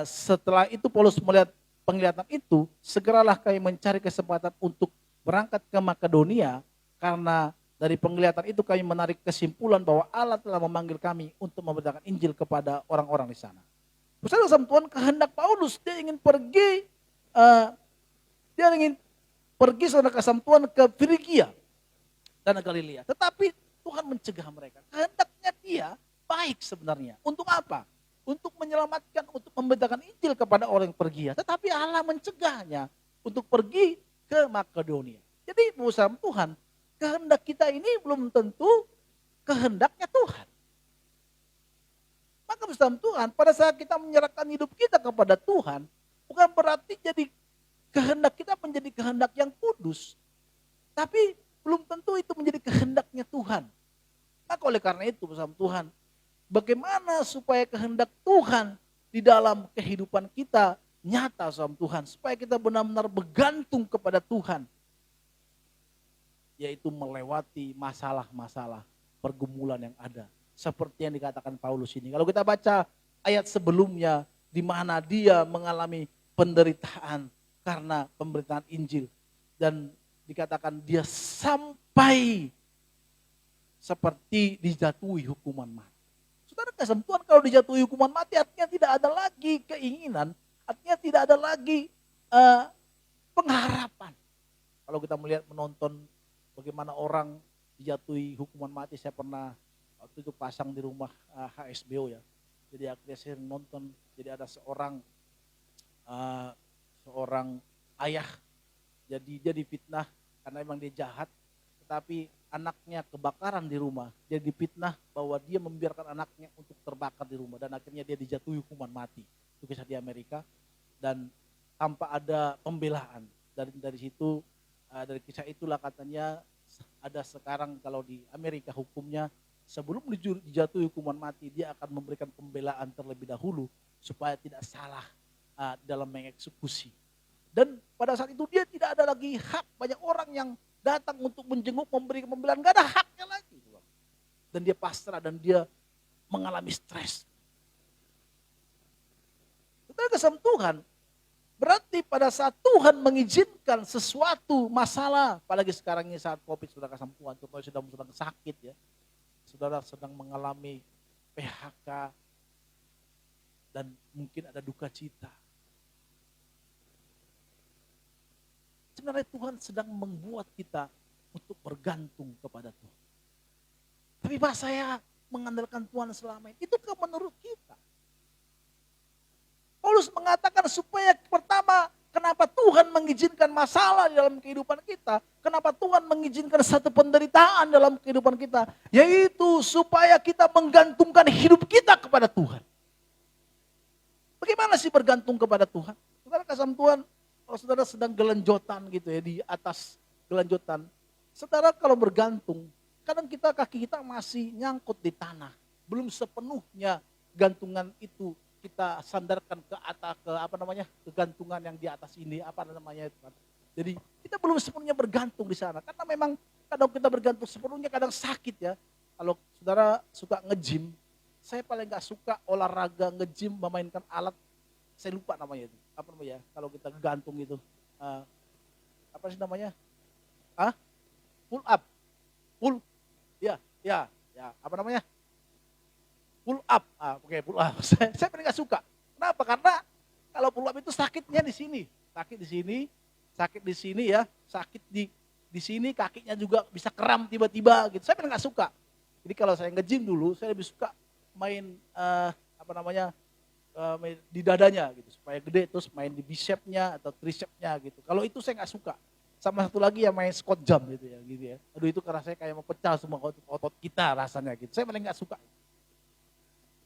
Setelah itu Paulus melihat penglihatan itu, segeralah kami mencari kesempatan untuk berangkat ke Makedonia, karena dari penglihatan itu kami menarik kesimpulan bahwa Allah telah memanggil kami untuk memberitakan Injil kepada orang-orang di sana. Saudara Tuhan, kehendak Paulus, dia ingin pergi saudara kasih Tuhan ke Frigia dan Galilea. Tetapi Tuhan mencegah mereka. Kehendaknya dia baik sebenarnya. Untuk apa? Untuk menyelamatkan, untuk memberitakan Injil kepada orang yang pergi. Tetapi Allah mencegahnya untuk pergi ke Makedonia. Jadi bersama Tuhan, kehendak kita ini belum tentu kehendaknya Tuhan. Maka bersama Tuhan, pada saat kita menyerahkan hidup kita kepada Tuhan, bukan berarti jadi kehendak kita menjadi kehendak yang kudus. Tapi belum tentu itu menjadi kehendaknya Tuhan. Maka oleh karena itu bersama Tuhan, bagaimana supaya kehendak Tuhan di dalam kehidupan kita nyata sama Tuhan. Supaya kita benar-benar bergantung kepada Tuhan. Yaitu melewati masalah-masalah pergumulan yang ada. Seperti yang dikatakan Paulus ini. Kalau kita baca ayat sebelumnya, di mana dia mengalami penderitaan karena pemberitaan Injil. Dan dikatakan dia sampai seperti dijatuhi hukuman mati. Saudara kasih Tuhan, kalau dijatuhi hukuman mati artinya tidak ada lagi keinginan, artinya tidak ada lagi pengharapan. Kalau kita melihat menonton bagaimana orang dijatuhi hukuman mati, saya pernah waktu itu pasang di rumah HSBO ya. Jadi akhirnya saya nonton, jadi ada seorang ayah jadi fitnah karena memang dia jahat. tetapi anaknya kebakaran di rumah. Dia dipitnah bahwa dia membiarkan anaknya untuk terbakar di rumah. Dan akhirnya dia dijatuhi hukuman mati. Itu kisah di Amerika. Dan tanpa ada pembelaan. Dari situ, dari kisah itulah katanya ada sekarang kalau di Amerika hukumnya sebelum dijatuhi hukuman mati, dia akan memberikan pembelaan terlebih dahulu supaya tidak salah dalam mengeksekusi. Dan pada saat itu dia tidak ada lagi hak. Banyak orang yang datang untuk menjenguk, memberi pembelaan, gak ada haknya lagi. Dan dia pasrah dan dia mengalami stres. Kita kesam Tuhan. Berarti pada saat Tuhan mengizinkan sesuatu masalah, apalagi sekarang ini saat COVID, saudara kasih Tuhan, contohnya sedang sakit ya, saudara sedang mengalami PHK, dan mungkin ada duka cita. Sebenarnya Tuhan sedang membuat kita untuk bergantung kepada Tuhan. Tapi Pak, saya mengandalkan Tuhan selama ini, itu kan menurut kita. Paulus mengatakan supaya pertama, kenapa Tuhan mengizinkan masalah di dalam kehidupan kita, kenapa Tuhan mengizinkan satu penderitaan dalam kehidupan kita, yaitu supaya kita menggantungkan hidup kita kepada Tuhan. Bagaimana sih bergantung kepada Tuhan? Saudara kasih Tuhan, kalau saudara sedang gelenjotan gitu ya, di atas gelenjotan, saudara kalau bergantung, kadang kaki kita masih nyangkut di tanah, belum sepenuhnya gantungan itu kita sandarkan ke atas, kegantungan yang di atas ini, Jadi kita belum sepenuhnya bergantung di sana, karena memang kadang kita bergantung sepenuhnya kadang sakit ya. Kalau saudara suka nge-gym, saya paling gak suka olahraga nge-gym memainkan alat, saya lupa namanya itu, kalau kita gantung itu, pull up, pull up, pull up. Saya paling gak suka. Kenapa? Karena kalau pull up itu sakitnya di sini, sakit di sini ya, sakit di sini, kakinya juga bisa kram tiba-tiba gitu. Saya paling gak suka. Jadi kalau saya nge-gym dulu, saya lebih suka main main di dadanya gitu, supaya gede, terus main di bicepnya atau tricepnya gitu. Kalau itu saya gak suka. Sama satu lagi yang main squat jump gitu ya. Aduh, itu karena saya kayak mau pecah semua otot kita rasanya gitu. Saya paling gak suka.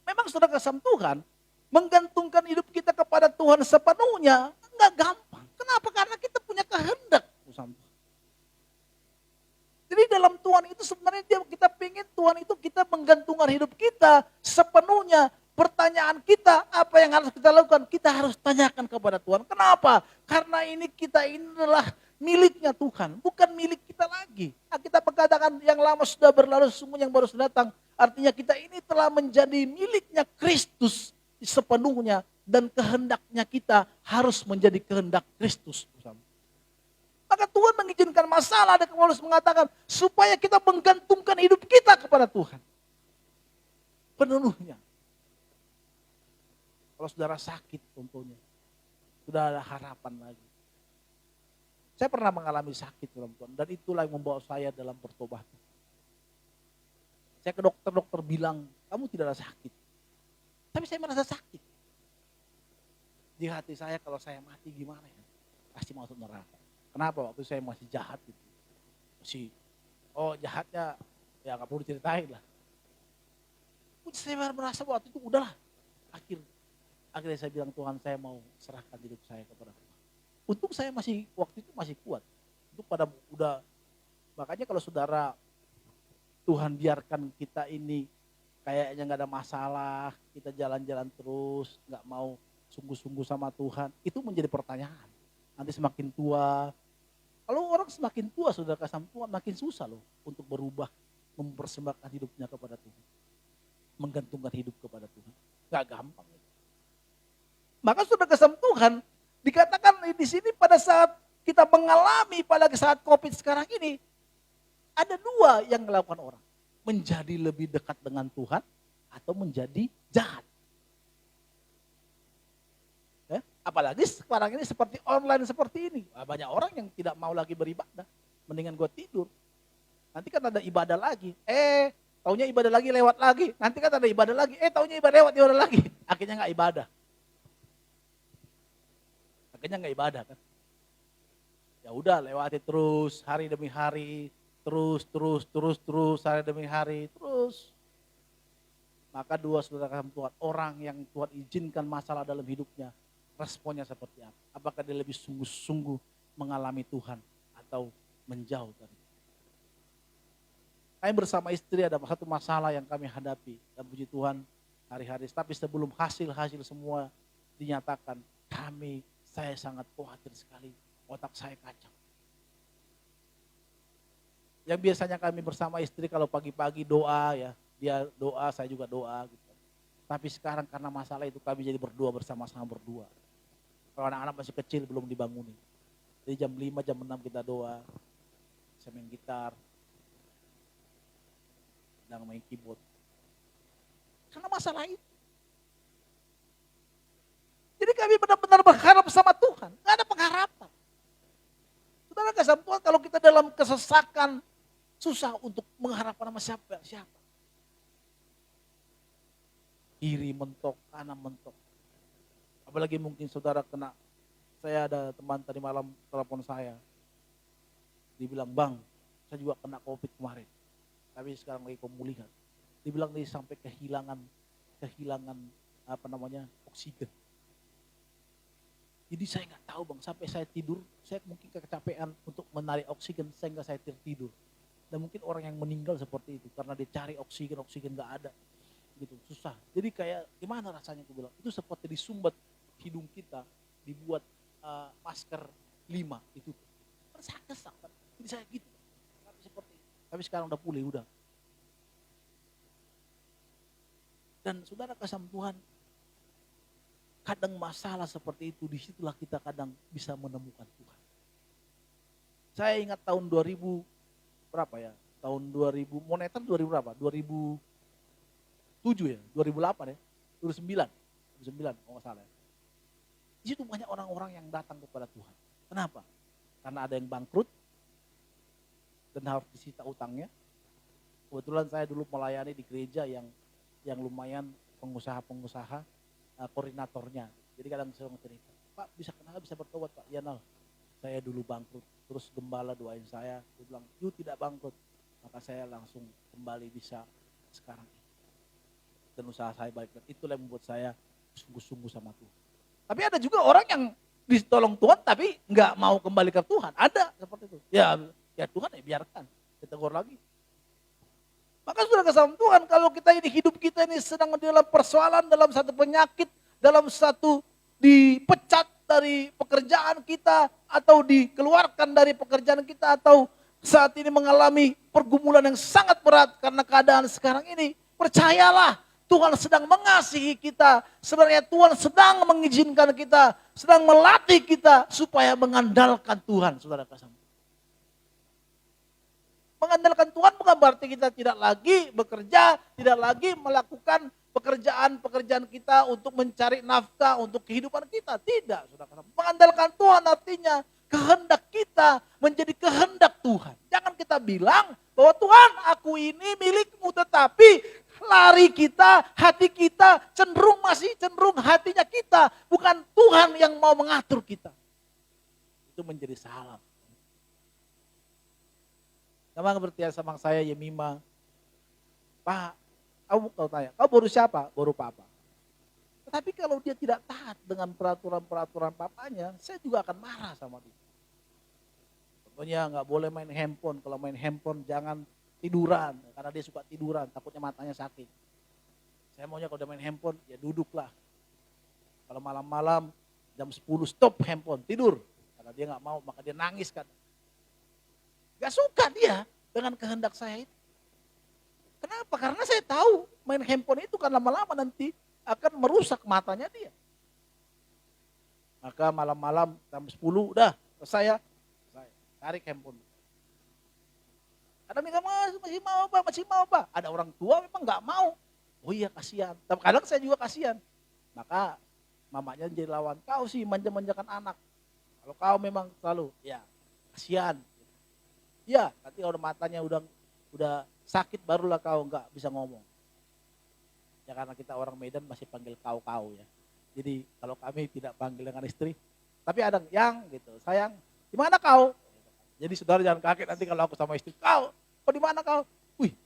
Memang saudara kasih Tuhan, menggantungkan hidup kita kepada Tuhan sepenuhnya, enggak gampang. Kenapa? Karena kita punya kehendak. Jadi dalam Tuhan itu sebenarnya kita pengen Tuhan itu kita menggantungkan hidup kita sepenuhnya. Pertanyaan kita, apa yang harus kita lakukan? Kita harus tanyakan kepada Tuhan. Kenapa? Karena kita ini adalah miliknya Tuhan, bukan milik kita lagi. Kita berkatakan yang lama sudah berlalu, sesungguhnya yang baru sudah datang. Artinya kita ini telah menjadi miliknya Kristus sepenuhnya, dan kehendaknya kita harus menjadi kehendak Kristus. Maka Tuhan mengizinkan masalah, dan Paulus mengatakan supaya kita menggantungkan hidup kita kepada Tuhan penuhnya. Kalau saudara sakit contohnya, sudah ada harapan lagi. Saya pernah mengalami sakit dalam Tuhan, dan itulah yang membawa saya dalam pertobatan. Saya ke dokter bilang, kamu tidak ada sakit. Tapi saya merasa sakit. Di hati saya, kalau saya mati gimana ya? Pasti masuk neraka. Kenapa? Waktu saya masih jahat gitu. Jahatnya ya gak perlu diceritain lah. Saya merasa waktu itu udahlah. Akhirnya saya bilang, Tuhan, saya mau serahkan hidup saya kepada Tuhan. Untung saya waktu itu masih kuat. Makanya kalau saudara Tuhan biarkan kita ini kayaknya gak ada masalah, kita jalan-jalan terus, gak mau sungguh-sungguh sama Tuhan, itu menjadi pertanyaan. Nanti semakin tua, kalau orang semakin tua, saudara kasih Tuhan, makin susah loh untuk berubah, mempersembahkan hidupnya kepada Tuhan. Menggantungkan hidup kepada Tuhan. Gak gampang. Maka saudara kasih Tuhan, dikatakan di sini pada saat kita mengalami, pada saat COVID sekarang ini, ada dua yang dilakukan orang. Menjadi lebih dekat dengan Tuhan atau menjadi jahat. Apalagi sekarang ini seperti online seperti ini. Banyak orang yang tidak mau lagi beribadah. Mendingan gue tidur. Nanti kan ada ibadah lagi. Taunya ibadah lagi lewat lagi. Nanti kan ada ibadah lagi. Taunya ibadah lewat lagi. Akhirnya gak ibadah. Akhirnya gak ibadah kan. Ya udah lewati terus hari demi hari. terus hari demi hari terus. Maka dua saudara kasih Tuhan, orang yang Tuhan izinkan masalah dalam hidupnya, responnya seperti apa? Apakah dia lebih sungguh-sungguh mengalami Tuhan atau menjauh dari Tuhan? Kami bersama istri ada satu masalah yang kami hadapi, dan puji Tuhan hari-hari. Tapi sebelum hasil semua dinyatakan, saya sangat khawatir sekali, otak saya kacau. Yang biasanya kami bersama istri kalau pagi-pagi doa ya, dia doa, saya juga doa gitu. Tapi sekarang karena masalah itu kami jadi berdoa bersama-sama berdua. Kalau anak-anak masih kecil belum dibangunin. Jadi jam 5, jam 6 kita doa. Saya main gitar. Sedang main keyboard. Karena masalah itu. Jadi kami benar-benar berharap sama Tuhan. Gak ada pengharapan. Saudara kasih Tuhan, kalau kita dalam kesesakan, susah untuk mengharapkan sama siapa. Kiri mentok, kanan mentok. Apalagi mungkin saudara kena, saya ada teman tadi malam telepon saya. Dia bilang, Bang, saya juga kena COVID kemarin. Tapi sekarang lagi pemulihan. Dia bilang dia sampai kehilangan oksigen. Jadi saya nggak tahu Bang, sampai saya tidur, saya mungkin kecapean untuk menarik oksigen sehingga saya tertidur. Dan mungkin orang yang meninggal seperti itu karena dia cari oksigen nggak ada. Gitu, susah. Jadi kayak gimana rasanya aku bilang, itu seperti disumbat hidung kita, dibuat masker 5 itu. Kesak. Jadi saya gitu. Tapi sekarang udah pulih, udah. Dan saudara kasih Tuhan, kadang masalah seperti itu, disitulah kita kadang bisa menemukan Tuhan. Saya ingat tahun 2000 berapa ya? Tahun 2000 moneter 2000 berapa? 2007 ya, 2008 ya, 2009 kalau nggak salah ya. Di situ banyak orang-orang yang datang kepada Tuhan. Kenapa? Karena ada yang bangkrut dan harus disita utangnya. Kebetulan saya dulu melayani di gereja yang lumayan pengusaha-pengusaha koordinatornya. Jadi kadang saya cerita, Pak kenapa bisa bertobat Pak? Ya Nal, saya dulu bangkrut. Terus gembala doain saya, dia bilang, you tidak bangkrut. Maka saya langsung kembali bisa sekarang ini. Dan usaha saya baik. Dan itulah yang membuat saya sungguh-sungguh sama Tuhan. Tapi ada juga orang yang ditolong Tuhan tapi nggak mau kembali ke Tuhan. Ada seperti itu. Ya Tuhan ya biarkan. Ditegur lagi. Maka sudah kesalahan Tuhan kalau kita ini hidup kita ini sedang dalam persoalan, dalam satu penyakit, dalam satu dipecat dari pekerjaan kita atau dikeluarkan dari pekerjaan kita atau saat ini mengalami pergumulan yang sangat berat karena keadaan sekarang ini, percayalah Tuhan sedang mengasihi kita. Sebenarnya Tuhan sedang mengizinkan kita, sedang melatih kita supaya mengandalkan Tuhan, saudara kasih. Mengandalkan Tuhan bukan berarti kita tidak lagi bekerja, tidak lagi melakukan pekerjaan-pekerjaan kita untuk mencari nafkah untuk kehidupan kita. Tidak, saudara. Mengandalkan Tuhan artinya kehendak kita menjadi kehendak Tuhan. Jangan kita bilang bahwa Tuhan aku ini milikmu, tetapi lari kita, hati kita masih cenderung hatinya kita. Bukan Tuhan yang mau mengatur kita. Itu menjadi salah. Sama bertanya sama saya Yemima, Pak, kamu tahu tanya, kau baru siapa? Baru papa. Tetapi kalau dia tidak taat dengan peraturan-peraturan papanya, saya juga akan marah sama dia. Contohnya nggak boleh main handphone, kalau main handphone jangan tiduran, karena dia suka tiduran, takutnya matanya sakit. Saya maunya kalau udah main handphone, ya duduklah. Kalau malam-malam jam 10 stop handphone, tidur. Karena dia nggak mau, maka dia nangis kan. Gak suka dia dengan kehendak saya itu. Kenapa? Karena saya tahu main handphone itu kan lama-lama nanti akan merusak matanya dia. Maka malam-malam jam 10 udah selesai ya, tarik handphone. Kadang dia masih mau pak. Ada orang tua memang gak mau. Oh iya kasihan. Tapi kadang saya juga kasihan. Maka mamanya jadi lawan. Kau sih manja-manjakan anak. Kalau kau memang selalu, ya kasihan. Ya, nanti kalau matanya udah sakit barulah kau nggak bisa ngomong. Ya karena kita orang Medan masih panggil kau ya. Jadi kalau kami tidak panggil dengan istri, tapi ada yang gitu, sayang, di mana kau? Jadi saudara jangan kaget nanti kalau aku sama istri, kau di mana kau? Wih,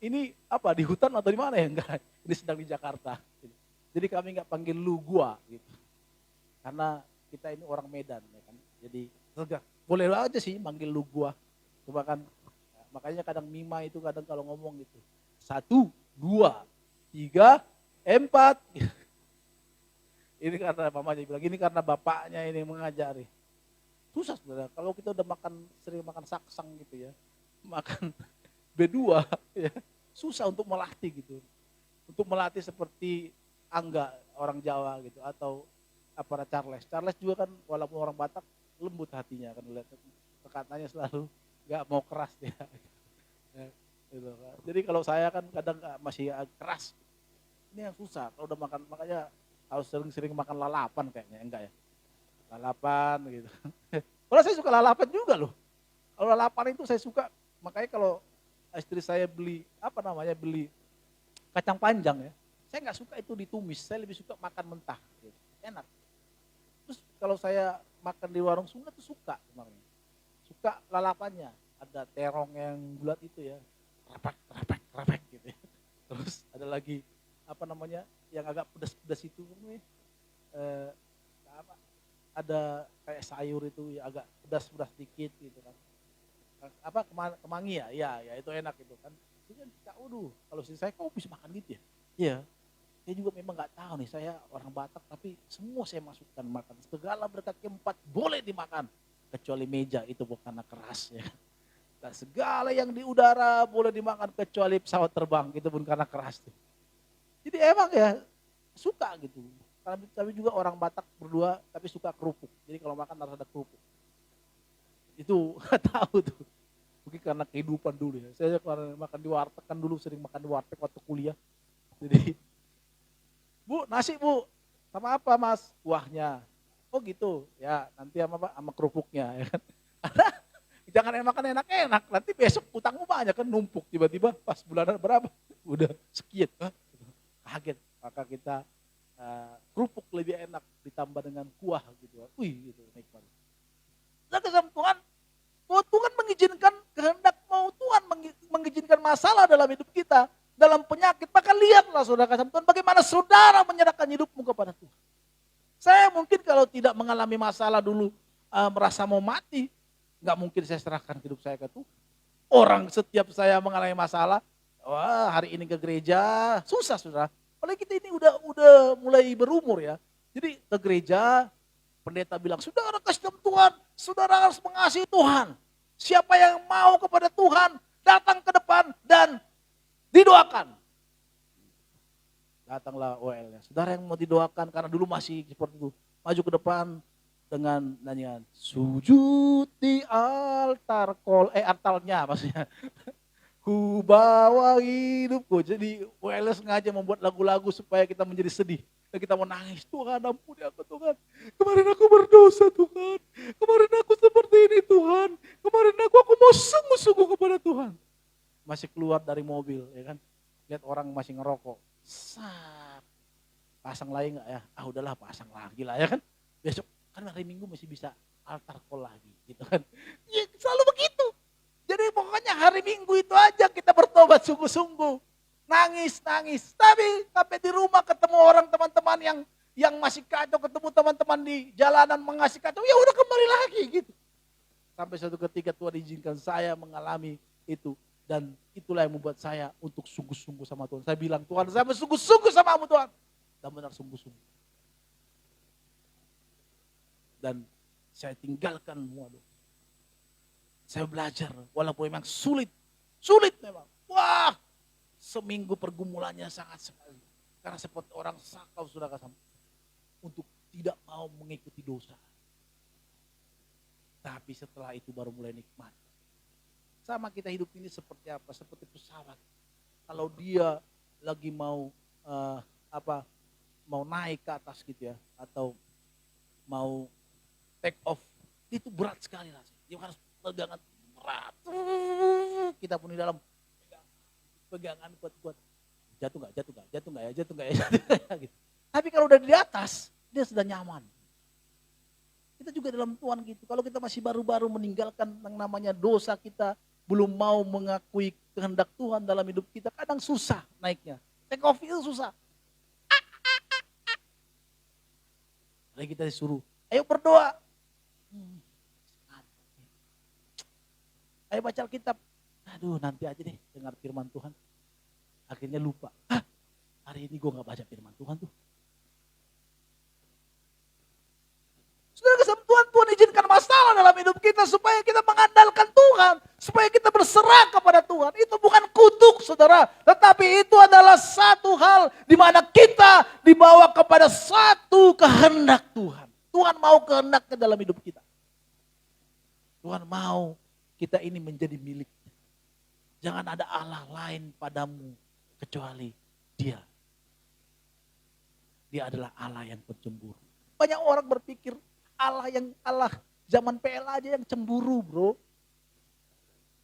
ini apa di hutan atau di mana ya? Enggak, ini sedang di Jakarta. Jadi kami nggak panggil lu gua gitu. Karena kita ini orang Medan ya kan. Jadi boleh aja sih manggil lu gua. Cuma kan makanya kadang Mima itu kadang kalau ngomong gitu. 1, 2, 3, 4. Ini karena mamanya bilang, ini karena bapaknya ini mengajari. Susah sebenarnya, kalau kita udah sering makan saksang gitu ya, makan B2 ya, susah untuk melatih gitu. Untuk melatih seperti Angga orang Jawa gitu, atau apa Charles. Charles juga kan walaupun orang Batak, lembut hatinya kan, lihat perkataannya selalu gak mau keras dia. Ya, gitu. Jadi kalau saya kan kadang masih keras, ini yang susah. Kalau udah makan, makanya harus sering-sering makan lalapan kayaknya, enggak ya? Lalapan gitu. Kalau saya suka lalapan juga loh. Kalau lalapan itu saya suka, makanya kalau istri saya beli kacang panjang ya, saya nggak suka itu ditumis, saya lebih suka makan mentah, gitu. Enak. Terus kalau saya makan di warung Sunda tuh suka kemarin, suka lalapannya, ada terong yang bulat itu ya, rapek gitu ya. Terus ada lagi yang agak pedas-pedas itu ada kayak sayur itu ya, agak pedas-pedas dikit gitu kan. Kemangi ya itu enak itu kan. Itu kan kalau saya kok bisa makan gitu ya? Iya. Saya juga memang nggak tahu nih, saya orang Batak tapi semua saya masukkan makan. Segala berkaki 4 boleh dimakan kecuali meja itu bukan keras ya. Dan segala yang di udara boleh dimakan kecuali pesawat terbang, itu pun karena keras tuh. Jadi emang ya suka gitu. Kami juga orang Batak berdua tapi suka kerupuk. Jadi kalau makan harus ada kerupuk. Itu nggak tahu tuh. Mungkin karena kehidupan dulu ya. Saya karena makan di warteg kan dulu, sering makan di warteg waktu kuliah. Jadi, Bu, nasi Bu, sama apa Mas? Kuahnya. Oh gitu, ya nanti sama kerupuknya. Ya kan? Jangan makan enak-enak, nanti besok utangmu banyak kan, numpuk tiba-tiba pas bulanan berapa, udah sekian. Kaget, maka kita kerupuk lebih enak ditambah dengan kuah gitu. Wih gitu, nikmat. Nah kesam Tuhan, bahwa Tuhan mengizinkan kehendak, mau Tuhan mengizinkan masalah dalam hidup kita, dalam penyakit, maka lihatlah saudara kasih Tuhan, bagaimana saudara menyerahkan hidupmu kepada Tuhan. Saya mungkin kalau tidak mengalami masalah dulu, merasa mau mati, nggak mungkin saya serahkan hidup saya ke Tuhan. Orang setiap saya mengalami masalah, wah hari ini ke gereja, susah saudara. Apalagi kita ini udah mulai berumur ya. Jadi ke gereja, pendeta bilang, saudara kasih dalam Tuhan, saudara harus mengasihi Tuhan. Siapa yang mau kepada Tuhan, datang ke depan dan didoakan. Datanglah OL-nya. Saudara yang mau didoakan, karena dulu masih seperti itu, maju ke depan dengan nyanyian, sujud di altarnya maksudnya. Ku bawa hidupku. Jadi WL sengaja membuat lagu-lagu supaya kita menjadi sedih. Dan kita mau nangis, Tuhan ampuni aku Tuhan. Kemarin aku berdosa Tuhan. Kemarin aku seperti ini Tuhan. Kemarin aku mau sungguh-sungguh kepada Tuhan. Masih keluar dari mobil ya kan. Lihat orang masih ngerokok. Sap. Pasang lagi gak ya? Udahlah pasang lagi lah ya kan. Besok kan hari Minggu masih bisa altar call lagi gitu kan. Ya, selalu begitu. Jadi pokoknya hari Minggu itu aja kita bertobat sungguh-sungguh. Nangis. Tapi sampai di rumah ketemu orang teman-teman yang masih kacau, ketemu teman-teman di jalanan mengasih kacau, ya udah kembali lagi gitu. Sampai suatu ketika Tuhan izinkan saya mengalami itu. Dan itulah yang membuat saya untuk sungguh-sungguh sama Tuhan. Saya bilang, Tuhan saya bersungguh-sungguh sama kamu Tuhan. Dan benar sungguh-sungguh. Dan saya tinggalkan waduh. Saya belajar, walaupun memang sulit memang. Wah, seminggu pergumulannya sangat sekali. Karena seperti orang sakau sudah kasam. Untuk tidak mau mengikuti dosa. Tapi setelah itu baru mulai nikmat. Sama kita hidup ini seperti apa? Seperti pesawat. Kalau dia lagi mau mau naik ke atas gitu ya. Atau mau take off. Itu berat sekali rasanya. Dia harus pegangan berat. Kita pun di dalam pegangan kuat-kuat. Jatuh nggak ya gitu. Tapi kalau udah di atas, dia sudah nyaman. Kita juga dalam Tuhan gitu. Kalau kita masih baru-baru meninggalkan yang namanya dosa kita, belum mau mengakui kehendak Tuhan dalam hidup kita, kadang susah naiknya. Take off itu susah. Lalu kita disuruh, ayo berdoa. Ayo baca Alkitab. Aduh, nanti aja deh dengar firman Tuhan. Akhirnya lupa. Hari ini gue gak baca firman Tuhan tuh. Saudara kasih Tuhan izinkan masalah dalam hidup kita supaya kita mengandalkan Tuhan. Supaya kita berserah kepada Tuhan. Itu bukan kutuk saudara. Tetapi itu adalah satu hal di mana kita dibawa kepada satu kehendak Tuhan. Tuhan mau kehendaknya dalam hidup kita. Tuhan mau kita ini menjadi miliknya. Jangan ada Allah lain padamu kecuali Dia. Dia adalah Allah yang pencemburu. Banyak orang berpikir Allah zaman PL aja yang cemburu bro.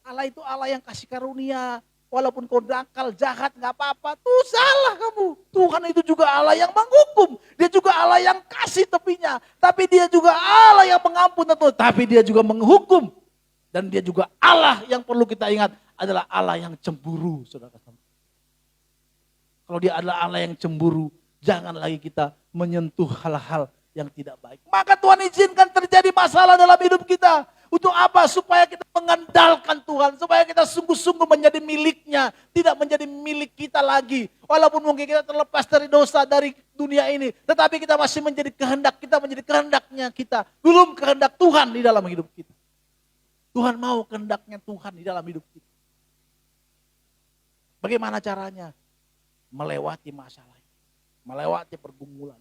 Allah itu Allah yang kasih karunia. Walaupun kau dangkal, jahat, gak apa-apa. Tuh salah kamu. Tuhan itu juga Allah yang menghukum. Dia juga Allah yang kasih tepinya. Tapi dia juga Allah yang mengampun tentu. Tapi dia juga menghukum. Dan dia juga Allah yang perlu kita ingat adalah Allah yang cemburu. Saudara. Kalau dia adalah Allah yang cemburu, jangan lagi kita menyentuh hal-hal yang tidak baik. Maka Tuhan izinkan terjadi masalah dalam hidup kita. Untuk apa? Supaya kita mengandalkan Tuhan. Supaya kita sungguh-sungguh menjadi miliknya. Tidak menjadi milik kita lagi. Walaupun mungkin kita terlepas dari dosa, dari dunia ini. Tetapi kita masih menjadi kehendak kita, menjadi kehendaknya kita. Belum kehendak Tuhan di dalam hidup kita. Tuhan mau kehendaknya Tuhan di dalam hidup kita. Bagaimana caranya? Melewati masalah. Melewati pergumulan.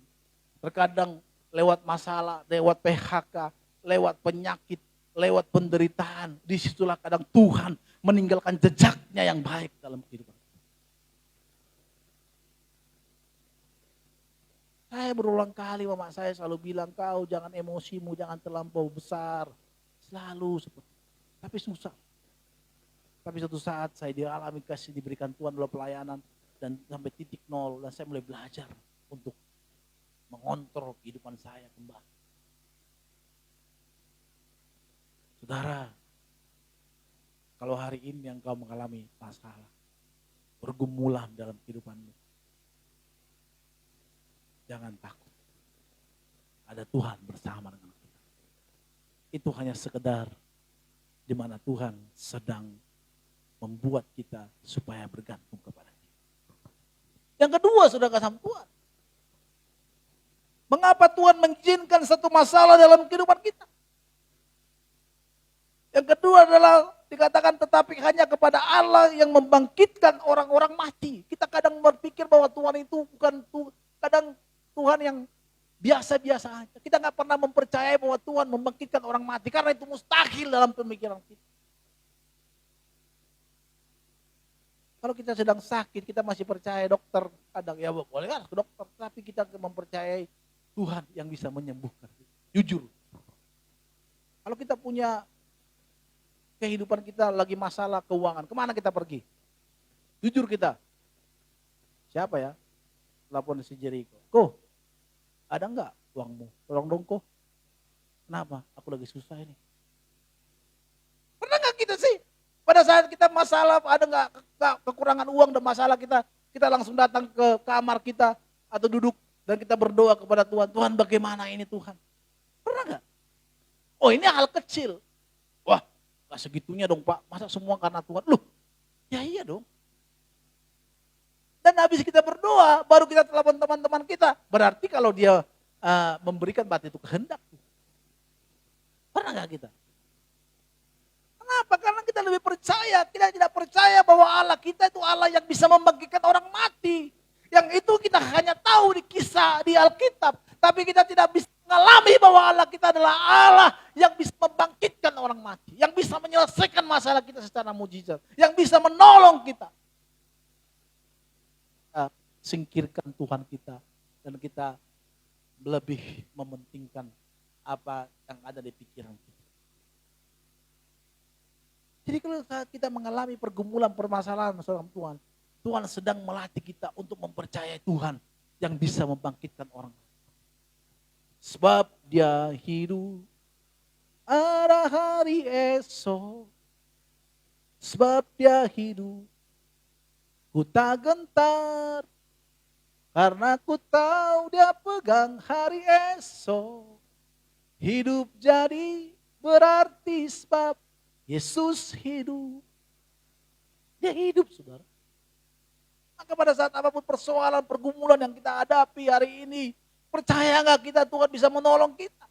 Terkadang lewat masalah, lewat PHK, lewat penyakit, lewat penderitaan. Disitulah kadang Tuhan meninggalkan jejaknya yang baik dalam kehidupan. Saya berulang kali mama saya selalu bilang, kau jangan emosimu, jangan terlampau besar. Selalu seperti itu. Tapi susah. Tapi suatu saat saya dialami kasih diberikan Tuhan dalam pelayanan. Dan sampai titik nol. Dan saya mulai belajar untuk mengontrol kehidupan saya kembali. Saudara, kalau hari ini yang kau mengalami masalah, pergumulan dalam kehidupanmu, jangan takut. Ada Tuhan bersama dengan kita. Itu hanya sekedar di mana Tuhan sedang membuat kita supaya bergantung kepada Dia. Yang kedua, saudara kasih Tuhan. Mengapa Tuhan mengizinkan satu masalah dalam kehidupan kita? Yang kedua adalah dikatakan tetapi hanya kepada Allah yang membangkitkan orang-orang mati. Kita kadang berpikir bahwa Tuhan itu bukan kadang Tuhan yang biasa-biasa aja. Kita nggak pernah mempercayai bahwa Tuhan membangkitkan orang mati karena itu mustahil dalam pemikiran kita. Kalau kita sedang sakit, kita masih percaya dokter. Kadang ya boleh kan ke dokter, tapi kita mempercayai Tuhan yang bisa menyembuhkan. Jujur. Kalau kita punya kehidupan kita lagi masalah keuangan, kemana kita pergi? Jujur kita. Siapa ya? Telepon si Jericho. Ko, ada enggak uangmu? Tolong dong ko. Kenapa? Aku lagi susah ini. Pernah enggak kita sih? Pada saat kita masalah, ada enggak kekurangan uang dan masalah kita langsung datang ke kamar kita atau duduk dan kita berdoa kepada Tuhan. Tuhan bagaimana ini Tuhan? Pernah enggak? Oh ini hal kecil. Wah gak segitunya dong Pak. Masa semua karena Tuhan? Loh ya iya dong. Dan habis kita berdoa, baru kita telepon teman-teman kita. Berarti kalau dia memberikan berarti itu kehendak. Pernah gak kita? Kenapa? Karena kita lebih percaya. Kita tidak percaya bahwa Allah kita itu Allah yang bisa membangkitkan orang mati. Yang itu kita hanya tahu di kisah, di Alkitab. Tapi kita tidak bisa mengalami bahwa Allah kita adalah Allah yang bisa membangkitkan orang mati. Yang bisa menyelesaikan masalah kita secara mujizat. Yang bisa menolong kita. Singkirkan Tuhan kita dan kita lebih mementingkan apa yang ada di pikiran kita. Jadi kalau kita mengalami pergumulan permasalahan sama Tuhan, Tuhan sedang melatih kita untuk mempercayai Tuhan yang bisa membangkitkan orang. Sebab dia hidup. Ada hari esok, sebab dia hidup. Ku tak gentar, karena ku tahu dia pegang hari esok. Hidup jadi berarti sebab Yesus hidup. Dia hidup, saudara. Maka pada saat apapun persoalan, pergumulan yang kita hadapi hari ini, percaya nggak kita Tuhan bisa menolong kita?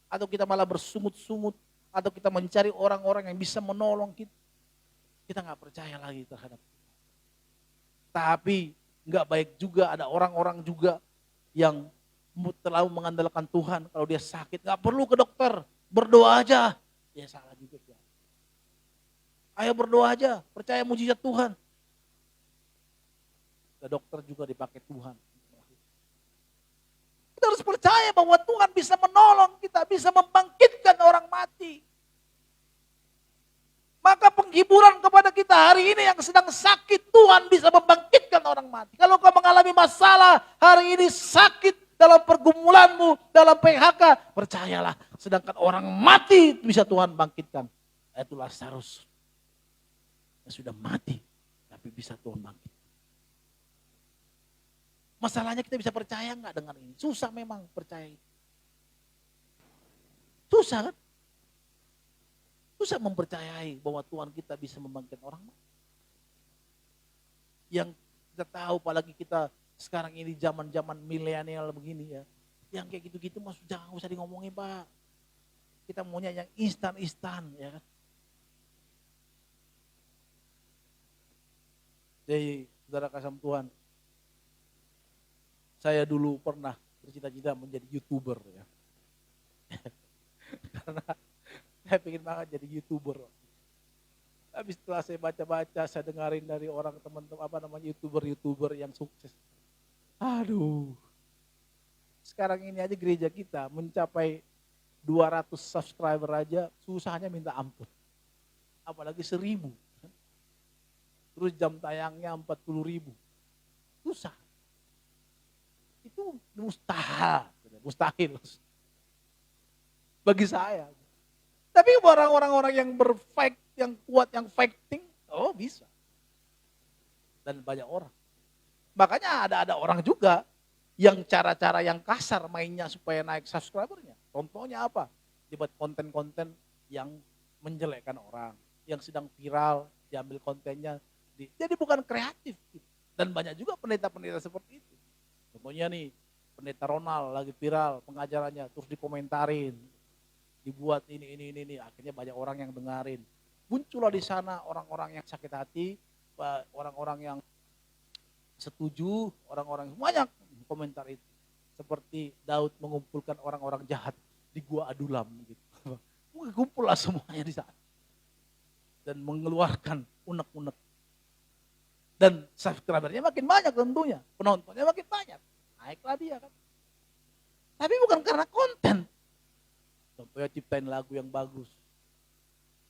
Atau kita malah bersungut-sungut, atau kita mencari orang-orang yang bisa menolong kita. Kita nggak percaya lagi terhadap Tuhan. Tapi nggak baik juga ada orang-orang juga yang terlalu mengandalkan Tuhan. Kalau dia sakit nggak perlu ke dokter, berdoa aja. Ya salah juga. Ayo berdoa aja, percaya mujizat Tuhan. Ke dokter juga dipakai Tuhan. Kita harus percaya bahwa Tuhan bisa menolong kita, bisa membangkitkan orang mati. Maka penghiburan kepada kita hari ini yang sedang sakit, Tuhan bisa membangkitkan orang mati. Kalau kau mengalami masalah hari ini sakit dalam pergumulanmu, dalam PHK, percayalah, sedangkan orang mati bisa Tuhan bangkitkan. Itu Lazarus yang sudah mati, tapi bisa Tuhan bangkitkan. Masalahnya kita bisa percaya nggak dengan ini? Susah memang percaya itu. Susah kan? Susah mempercayai bahwa Tuhan kita bisa membangkitkan orang mati. Yang kita tahu, apalagi kita sekarang ini zaman-zaman milenial begini ya. Yang kayak gitu-gitu mas jangan usah di ngomongin Pak. Kita maunya yang instan-instan ya kan. Jadi saudara kasih Tuhan, saya dulu pernah bercita-cita menjadi YouTuber ya. Karena saya pengen banget jadi YouTuber. Tapi setelah saya baca-baca, saya dengarin dari orang teman-teman YouTuber yang sukses. Aduh. Sekarang ini aja gereja kita mencapai 200 subscriber aja susahnya minta ampun. Apalagi 1.000. Terus jam tayangnya 40.000. Susah. Itu mustahil bagi saya. Tapi orang-orang yang berfake, yang kuat, yang fighting, oh bisa. Dan banyak orang. Makanya ada orang juga yang cara-cara yang kasar mainnya supaya naik subscribernya. Contohnya apa? Dibuat konten-konten yang menjelekkan orang, yang sedang viral, diambil kontennya. Jadi bukan kreatif. Dan banyak juga pendeta-pendeta seperti itu. Contohnya nih, pendeta Ronald lagi viral pengajarannya, terus dikomentarin, dibuat ini, akhirnya banyak orang yang dengarin. Muncullah di sana orang-orang yang sakit hati, orang-orang yang setuju, orang-orang banyak komentar itu. Seperti Daud mengumpulkan orang-orang jahat di gua Adulam gitu. Kumpullah semuanya di sana. Dan mengeluarkan unek-unek. Dan subscribernya makin banyak tentunya, penontonnya makin banyak, naiklah dia kan. Tapi bukan karena konten. Contohnya ciptain lagu yang bagus,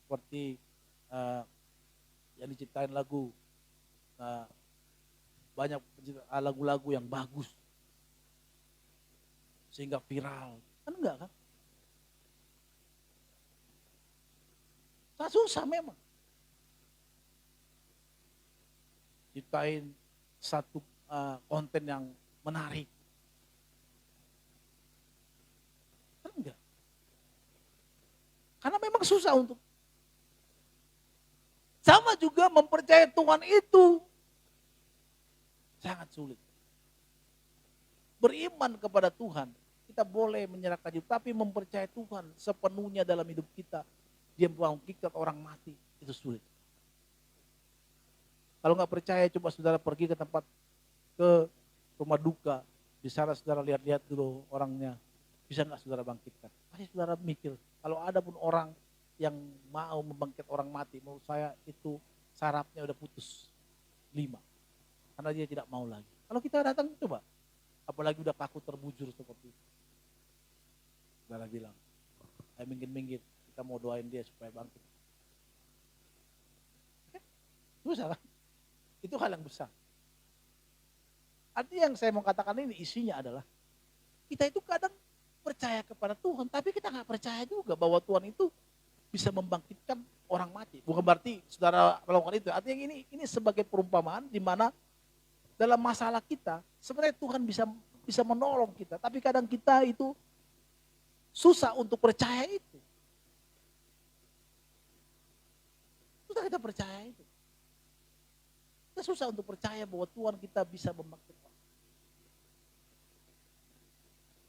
seperti yang diciptain lagu, banyak lagu-lagu yang bagus, sehingga viral, kan enggak kan? Susah memang. Ciptain satu konten yang menarik. Kan enggak. Karena memang susah untuk. Sama juga mempercayai Tuhan itu sangat sulit. Beriman kepada Tuhan, kita boleh menyerahkan hidup, tapi mempercayai Tuhan sepenuhnya dalam hidup kita, dia membangkitkan orang mati, itu sulit. Kalau nggak percaya, coba saudara pergi ke tempat, ke rumah duka. Di sana saudara lihat-lihat dulu orangnya. Bisa nggak saudara bangkitkan? Pasti saudara mikir, kalau ada pun orang yang mau membangkit orang mati, menurut saya itu sarafnya udah putus 5. Karena dia tidak mau lagi. Kalau kita datang coba, apalagi udah kaku terbujur seperti itu. Saudara bilang, ayo minggir-minggir, kita mau doain dia supaya bangkit. Susah kan? Itu hal yang besar. Artinya yang saya mau katakan ini isinya adalah Kita itu kadang percaya kepada Tuhan, tapi kita nggak percaya juga bahwa Tuhan itu bisa membangkitkan orang mati. Bukan berarti saudara melakukan itu. Artinya ini sebagai perumpamaan di mana dalam masalah kita sebenarnya Tuhan bisa menolong kita, tapi kadang kita itu susah untuk percaya itu. Susah kita percaya itu. Kita susah untuk percaya bahwa Tuhan kita bisa membangkitkan.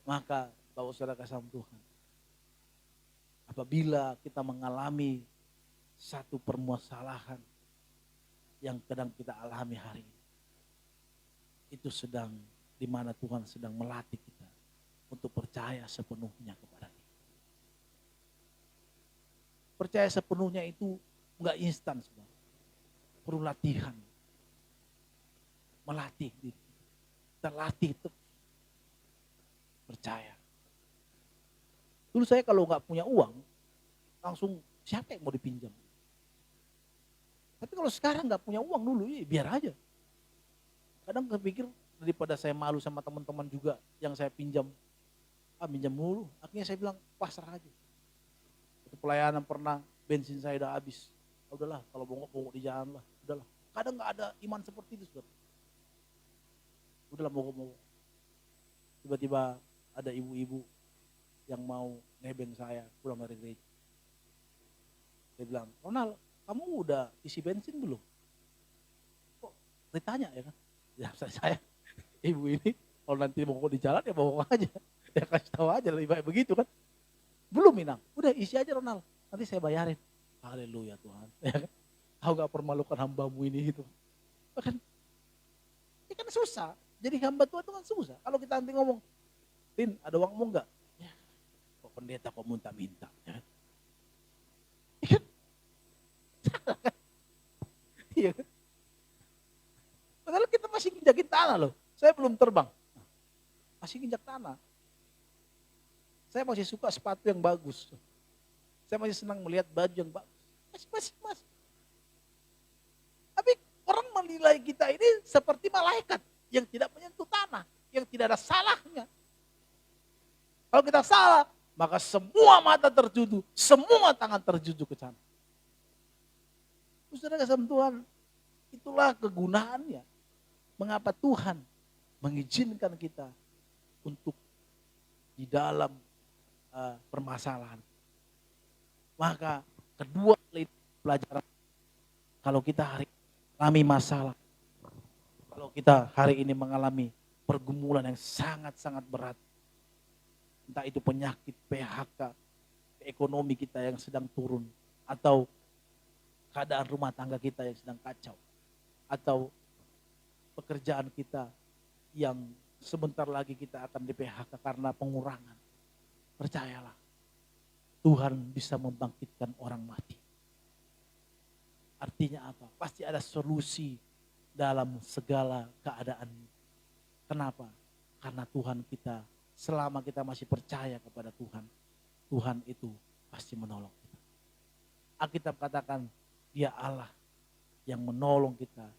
Maka Bapak Saudara kasih Tuhan, apabila kita mengalami satu permasalahan yang sedang kita alami hari ini, itu sedang di mana Tuhan sedang melatih kita untuk percaya sepenuhnya kepada Dia. Percaya sepenuhnya itu enggak instan, saudara. Perlu latihan. Melatih diri. Kita latih itu percaya. Dulu saya kalau nggak punya uang, langsung siapa yang mau dipinjam? Tapi kalau sekarang nggak punya uang dulu, ya biar aja. Kadang kepikir daripada saya malu sama teman-teman juga yang saya pinjam, pinjam mulu. Akhirnya saya bilang pasrah aja. Itu pelayanan pernah bensin saya udah habis. Udahlah, kalau bongkok-bongkok di jalan lah, udahlah. Kadang nggak ada iman seperti itu, saudara. Udahlah bongkok-bongkok. Tiba-tiba ada ibu-ibu yang mau nebeng saya pulang dari gereja. Dia bilang, Ronald, kamu udah isi bensin belum? Kok ditanya ya kan? Ya saya, ibu ini kalau nanti mau di jalan ya bawa aja. Ya kasih tahu aja lebih baik begitu kan. Belum Minang, udah isi aja Ronald, nanti saya bayarin. Haleluya Tuhan. Ya kan? Kau gak permalukan hambamu ini gitu. Bahkan, ini kan susah. Jadi hamba Tuhan itu kan susah. Kalau kita nanti ngomong, Tin, ada uangmu enggak? Ya, kok pendeta kok minta-minta. Ya kan? Iya kan? Padahal kita masih nginjakin tanah loh. Saya belum terbang. Masih nginjak tanah. Saya masih suka sepatu yang bagus. Saya masih senang melihat baju yang bagus. Masih. Tapi orang menilai kita ini seperti malaikat yang tidak menyentuh tanah, yang tidak ada salahnya. Kalau kita salah, maka semua mata tertuju, semua tangan tertuju ke sana. Saudara kasih Tuhan, itulah kegunaannya. Mengapa Tuhan mengizinkan kita untuk di dalam permasalahan. Maka kedua pelajaran, kalau kita hari ini mengalami masalah, kalau kita hari ini mengalami pergumulan yang sangat-sangat berat, entah itu penyakit, PHK, ekonomi kita yang sedang turun, atau keadaan rumah tangga kita yang sedang kacau, atau pekerjaan kita yang sebentar lagi kita akan di PHK karena pengurangan. Percayalah, Tuhan bisa membangkitkan orang mati. Artinya apa? Pasti ada solusi dalam segala keadaan. Kenapa? Karena Tuhan kita, selama kita masih percaya kepada Tuhan, Tuhan itu pasti menolong kita. Alkitab katakan, Dia Allah yang menolong kita,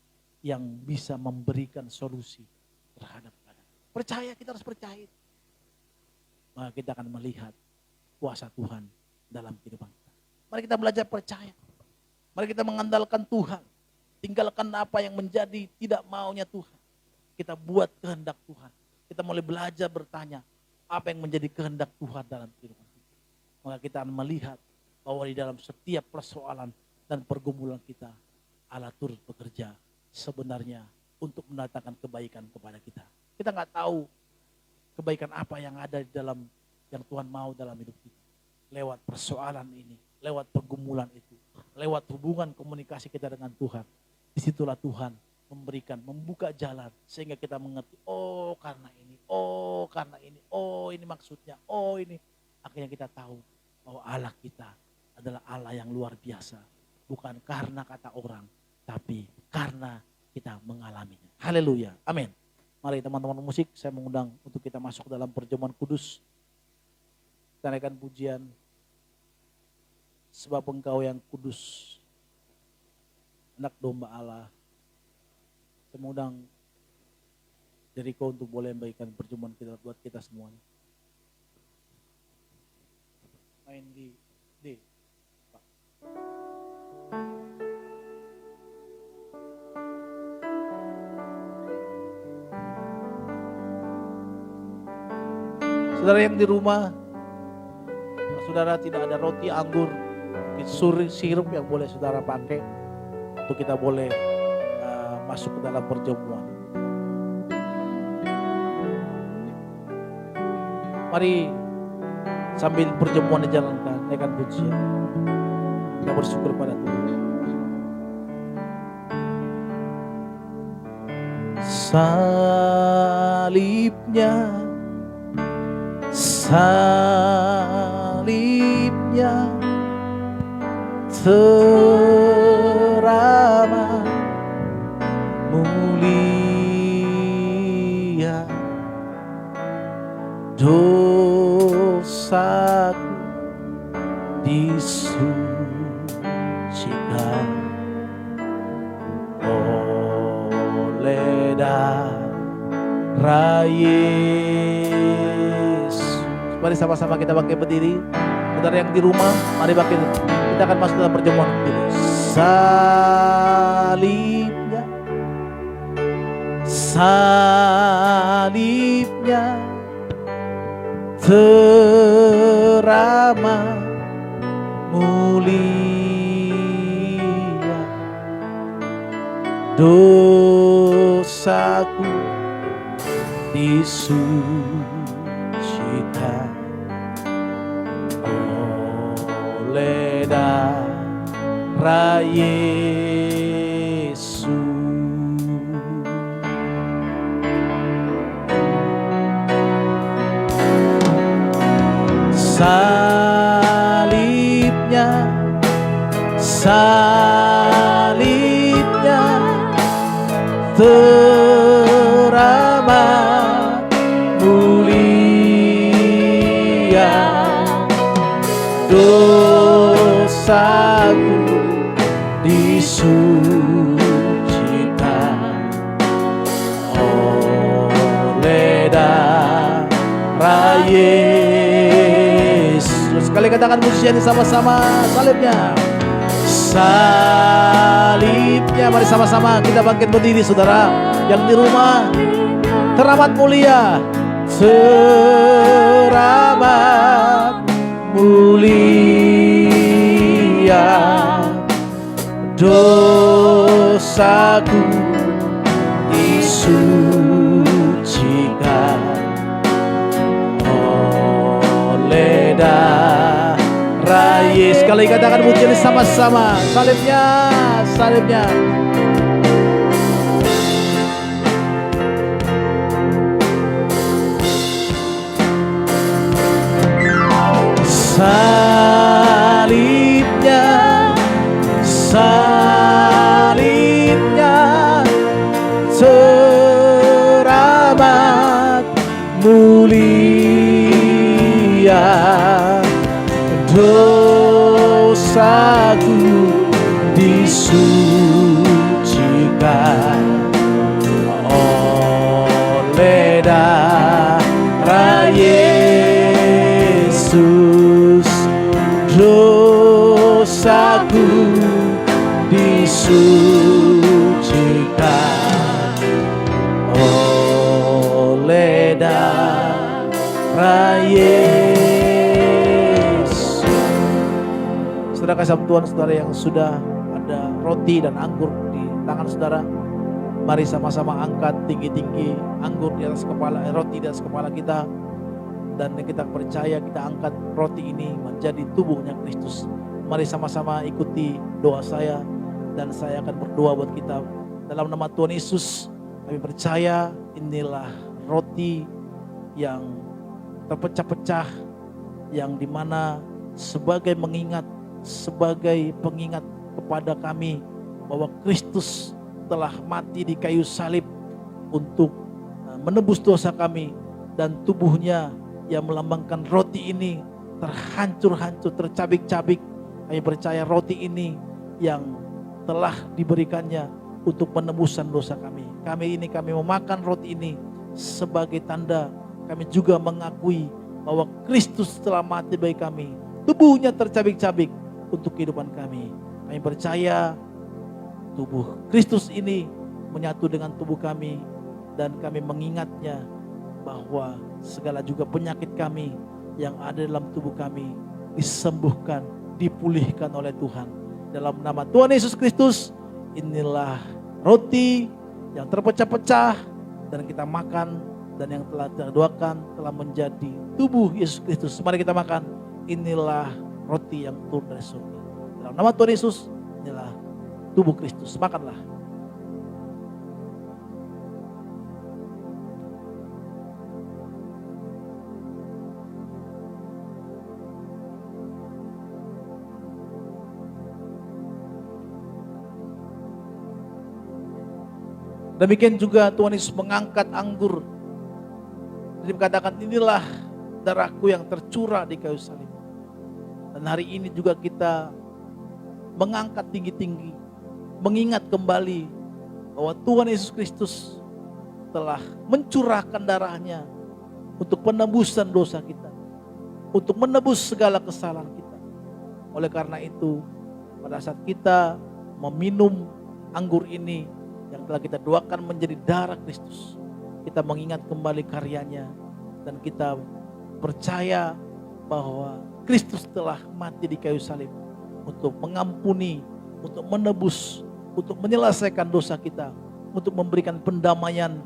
yang bisa memberikan solusi terhadap keadaan. Percaya, kita harus percaya. Maka kita akan melihat kuasa Tuhan dalam kehidupan kita. Mari kita belajar percaya. Mari kita mengandalkan Tuhan. Tinggalkan apa yang menjadi tidak maunya Tuhan. Kita buat kehendak Tuhan. Kita mulai belajar bertanya, apa yang menjadi kehendak Tuhan dalam kehidupan kita. Maka kita akan melihat bahwa di dalam setiap persoalan dan pergumulan kita, Allah turut bekerja sebenarnya untuk mendatangkan kebaikan kepada kita. Kita nggak tahu kebaikan apa yang ada di dalam yang Tuhan mau dalam hidup kita. Lewat persoalan ini, lewat pergumulan itu, lewat hubungan komunikasi kita dengan Tuhan. Disitulah Tuhan membuka jalan sehingga kita mengerti, oh karena ini, oh karena ini, oh ini maksudnya, oh ini. Akhirnya kita tahu bahwa Allah kita adalah Allah yang luar biasa. Bukan karena kata orang, tapi karena kita mengalaminya. Haleluya, amin. Mari teman-teman musik, saya mengundang untuk kita masuk dalam perjamuan kudus. Kita naikkan pujian, sebab Engkau yang kudus, anak domba Allah. Saya mengundang Jericho untuk boleh membagikan perjamuan kita buat kita semuanya. main di D. Saudara yang di rumah, saudara tidak ada roti anggur, sirup yang boleh saudara pakai untuk kita boleh masuk ke dalam perjamuan. Mari sambil perjamuan dijalankan, naikkan pujian. Kita bersyukur pada Tuhan. Salibnya teramat mulia, dosaku disucikan oleh darah Yesus. Mari sama-sama kita bangkit berdiri. Saudara yang di rumah, mari bangkit. Kita akan masuk dalam perjamuan ini. Salibnya teramat mulia, dosaku disucikan oleh darah Yesus. Salibnya teramat mulia, dosaku disucikan oleh darah Yesus. Sekali katakan pujian sama-sama. Salibnya, mari sama-sama kita bangkit berdiri saudara yang di rumah. Teramat mulia, teramat mulia, dosaku disucikan oleh darah Yesus. Sekali katakan pujian sama-sama. Salibnya. Salibnya teramat mulia, dosaku disucikan oleh darah Yesus, dosaku disucikan oleh darah Yesus. Saudara kasih Tuhan, saudara yang sudah ada roti dan anggur di tangan saudara, mari sama-sama angkat tinggi-tinggi anggur di atas kepala, roti di atas kepala kita, dan kita percaya kita angkat roti ini menjadi tubuhnya Kristus. Mari sama-sama ikuti doa saya, dan saya akan berdoa buat kita. Dalam nama Tuhan Yesus, kami percaya inilah roti yang terpecah-pecah, yang dimana sebagai pengingat kepada kami bahwa Kristus telah mati di kayu salib untuk menebus dosa kami, dan tubuhnya yang melambangkan roti ini terhancur-hancur, tercabik-cabik. Kami percaya roti ini yang telah diberikannya untuk penebusan dosa kami. Kami memakan roti ini sebagai tanda kami juga mengakui bahwa Kristus telah mati bagi kami, tubuhnya tercabik-cabik untuk kehidupan kami. Kami percaya tubuh Kristus ini menyatu dengan tubuh kami, dan kami mengingatnya bahwa segala juga penyakit kami yang ada dalam tubuh kami disembuhkan, dipulihkan oleh Tuhan. Dalam nama Tuhan Yesus Kristus, inilah roti yang terpecah-pecah dan kita makan, dan yang telah terdoakan telah menjadi tubuh Yesus Kristus. Mari kita makan. Inilah roti yang turun dari surga. Dalam nama Tuhan Yesus, inilah tubuh Kristus. Makanlah. Demikian juga Tuhan Yesus mengangkat anggur. Jadi dikatakan, inilah darahku yang tercurah di kayu salib. Dan hari ini juga kita mengangkat tinggi-tinggi, mengingat kembali bahwa Tuhan Yesus Kristus telah mencurahkan darahnya untuk penebusan dosa kita, untuk menebus segala kesalahan kita. Oleh karena itu, pada saat kita meminum anggur ini yang telah kita doakan menjadi darah Kristus, kita mengingat kembali karyanya, dan kita percaya bahwa Kristus telah mati di kayu salib untuk mengampuni, untuk menebus, untuk menyelesaikan dosa kita, untuk memberikan pendamaian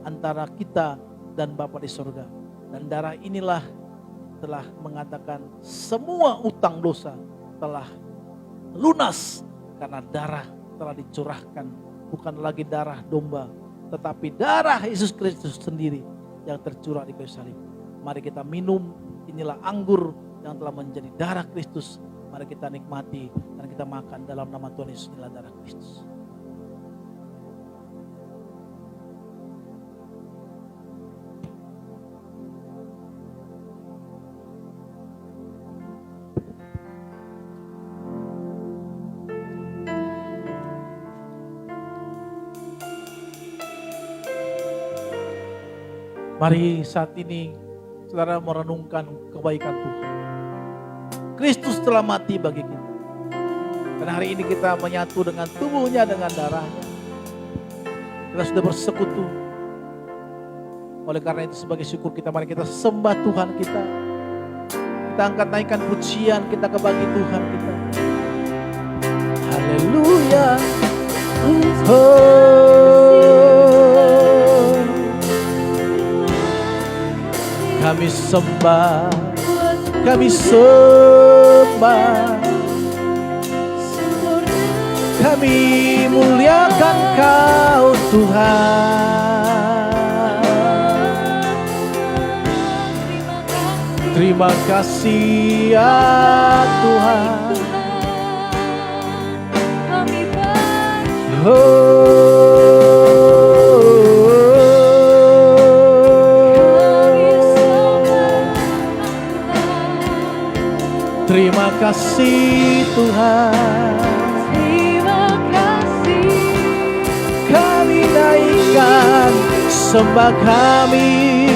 antara kita dan Bapa di surga. Dan darah inilah telah mengatakan semua utang dosa telah lunas, karena darah telah dicurahkan. Bukan lagi darah domba, tetapi darah Yesus Kristus sendiri yang tercurah di kayu salib. Mari kita minum, inilah anggur yang telah menjadi darah Kristus. Mari kita nikmati dan kita makan. Dalam nama Tuhan Yesus, inilah darah Kristus. Mari saat ini saudara merenungkan kebaikan Tuhan. Kristus telah mati bagi kita. Dan hari ini kita menyatu dengan tubuhnya, dengan darahnya. Kita sudah bersekutu. Oleh karena itu sebagai syukur kita, mari kita sembah Tuhan kita. Kita angkat naikkan pujian kita bagi Tuhan kita. Haleluya. Kami sembah, kami sembah, kami muliakan Kau Tuhan. Terima kasih ya Tuhan. Terima kasih Tuhan. Terima kasih. Kami naikkan sembah kami.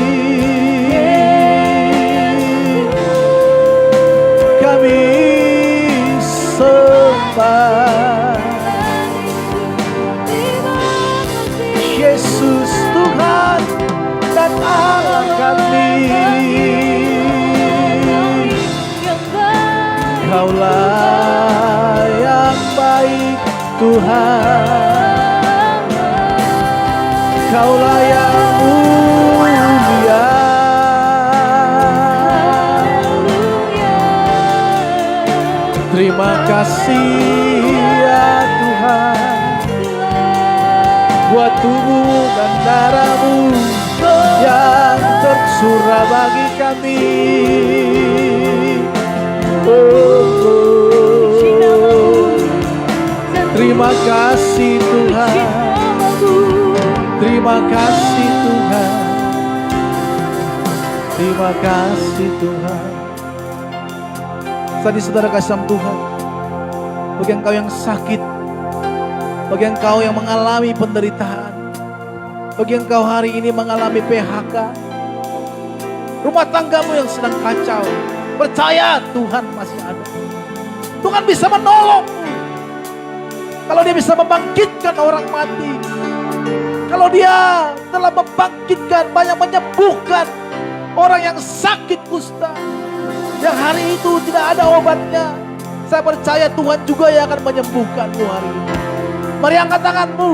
Kami sembah Yesus Tuhan dan Allah kami. Kaulah yang baik Tuhan, Kaulah yang mulia. Terima kasih ya Tuhan, buat tubuh dan darah-Mu yang tercurah bagi kami. Terima kasih Tuhan, terima kasih Tuhan, terima kasih Tuhan. Tadi saudara kasih sama Tuhan, bagi engkau yang sakit, bagi engkau yang mengalami penderitaan, bagi engkau hari ini mengalami PHK, rumah tanggamu yang sedang kacau, Percaya Tuhan masih ada. Tuhan bisa menolongmu. Kalau dia bisa membangkitkan orang mati. Kalau dia telah membangkitkan, banyak menyembuhkan orang yang sakit kusta. Yang hari itu tidak ada obatnya. Saya percaya Tuhan juga yang akan menyembuhkanmu hari ini. Mari angkat tanganmu.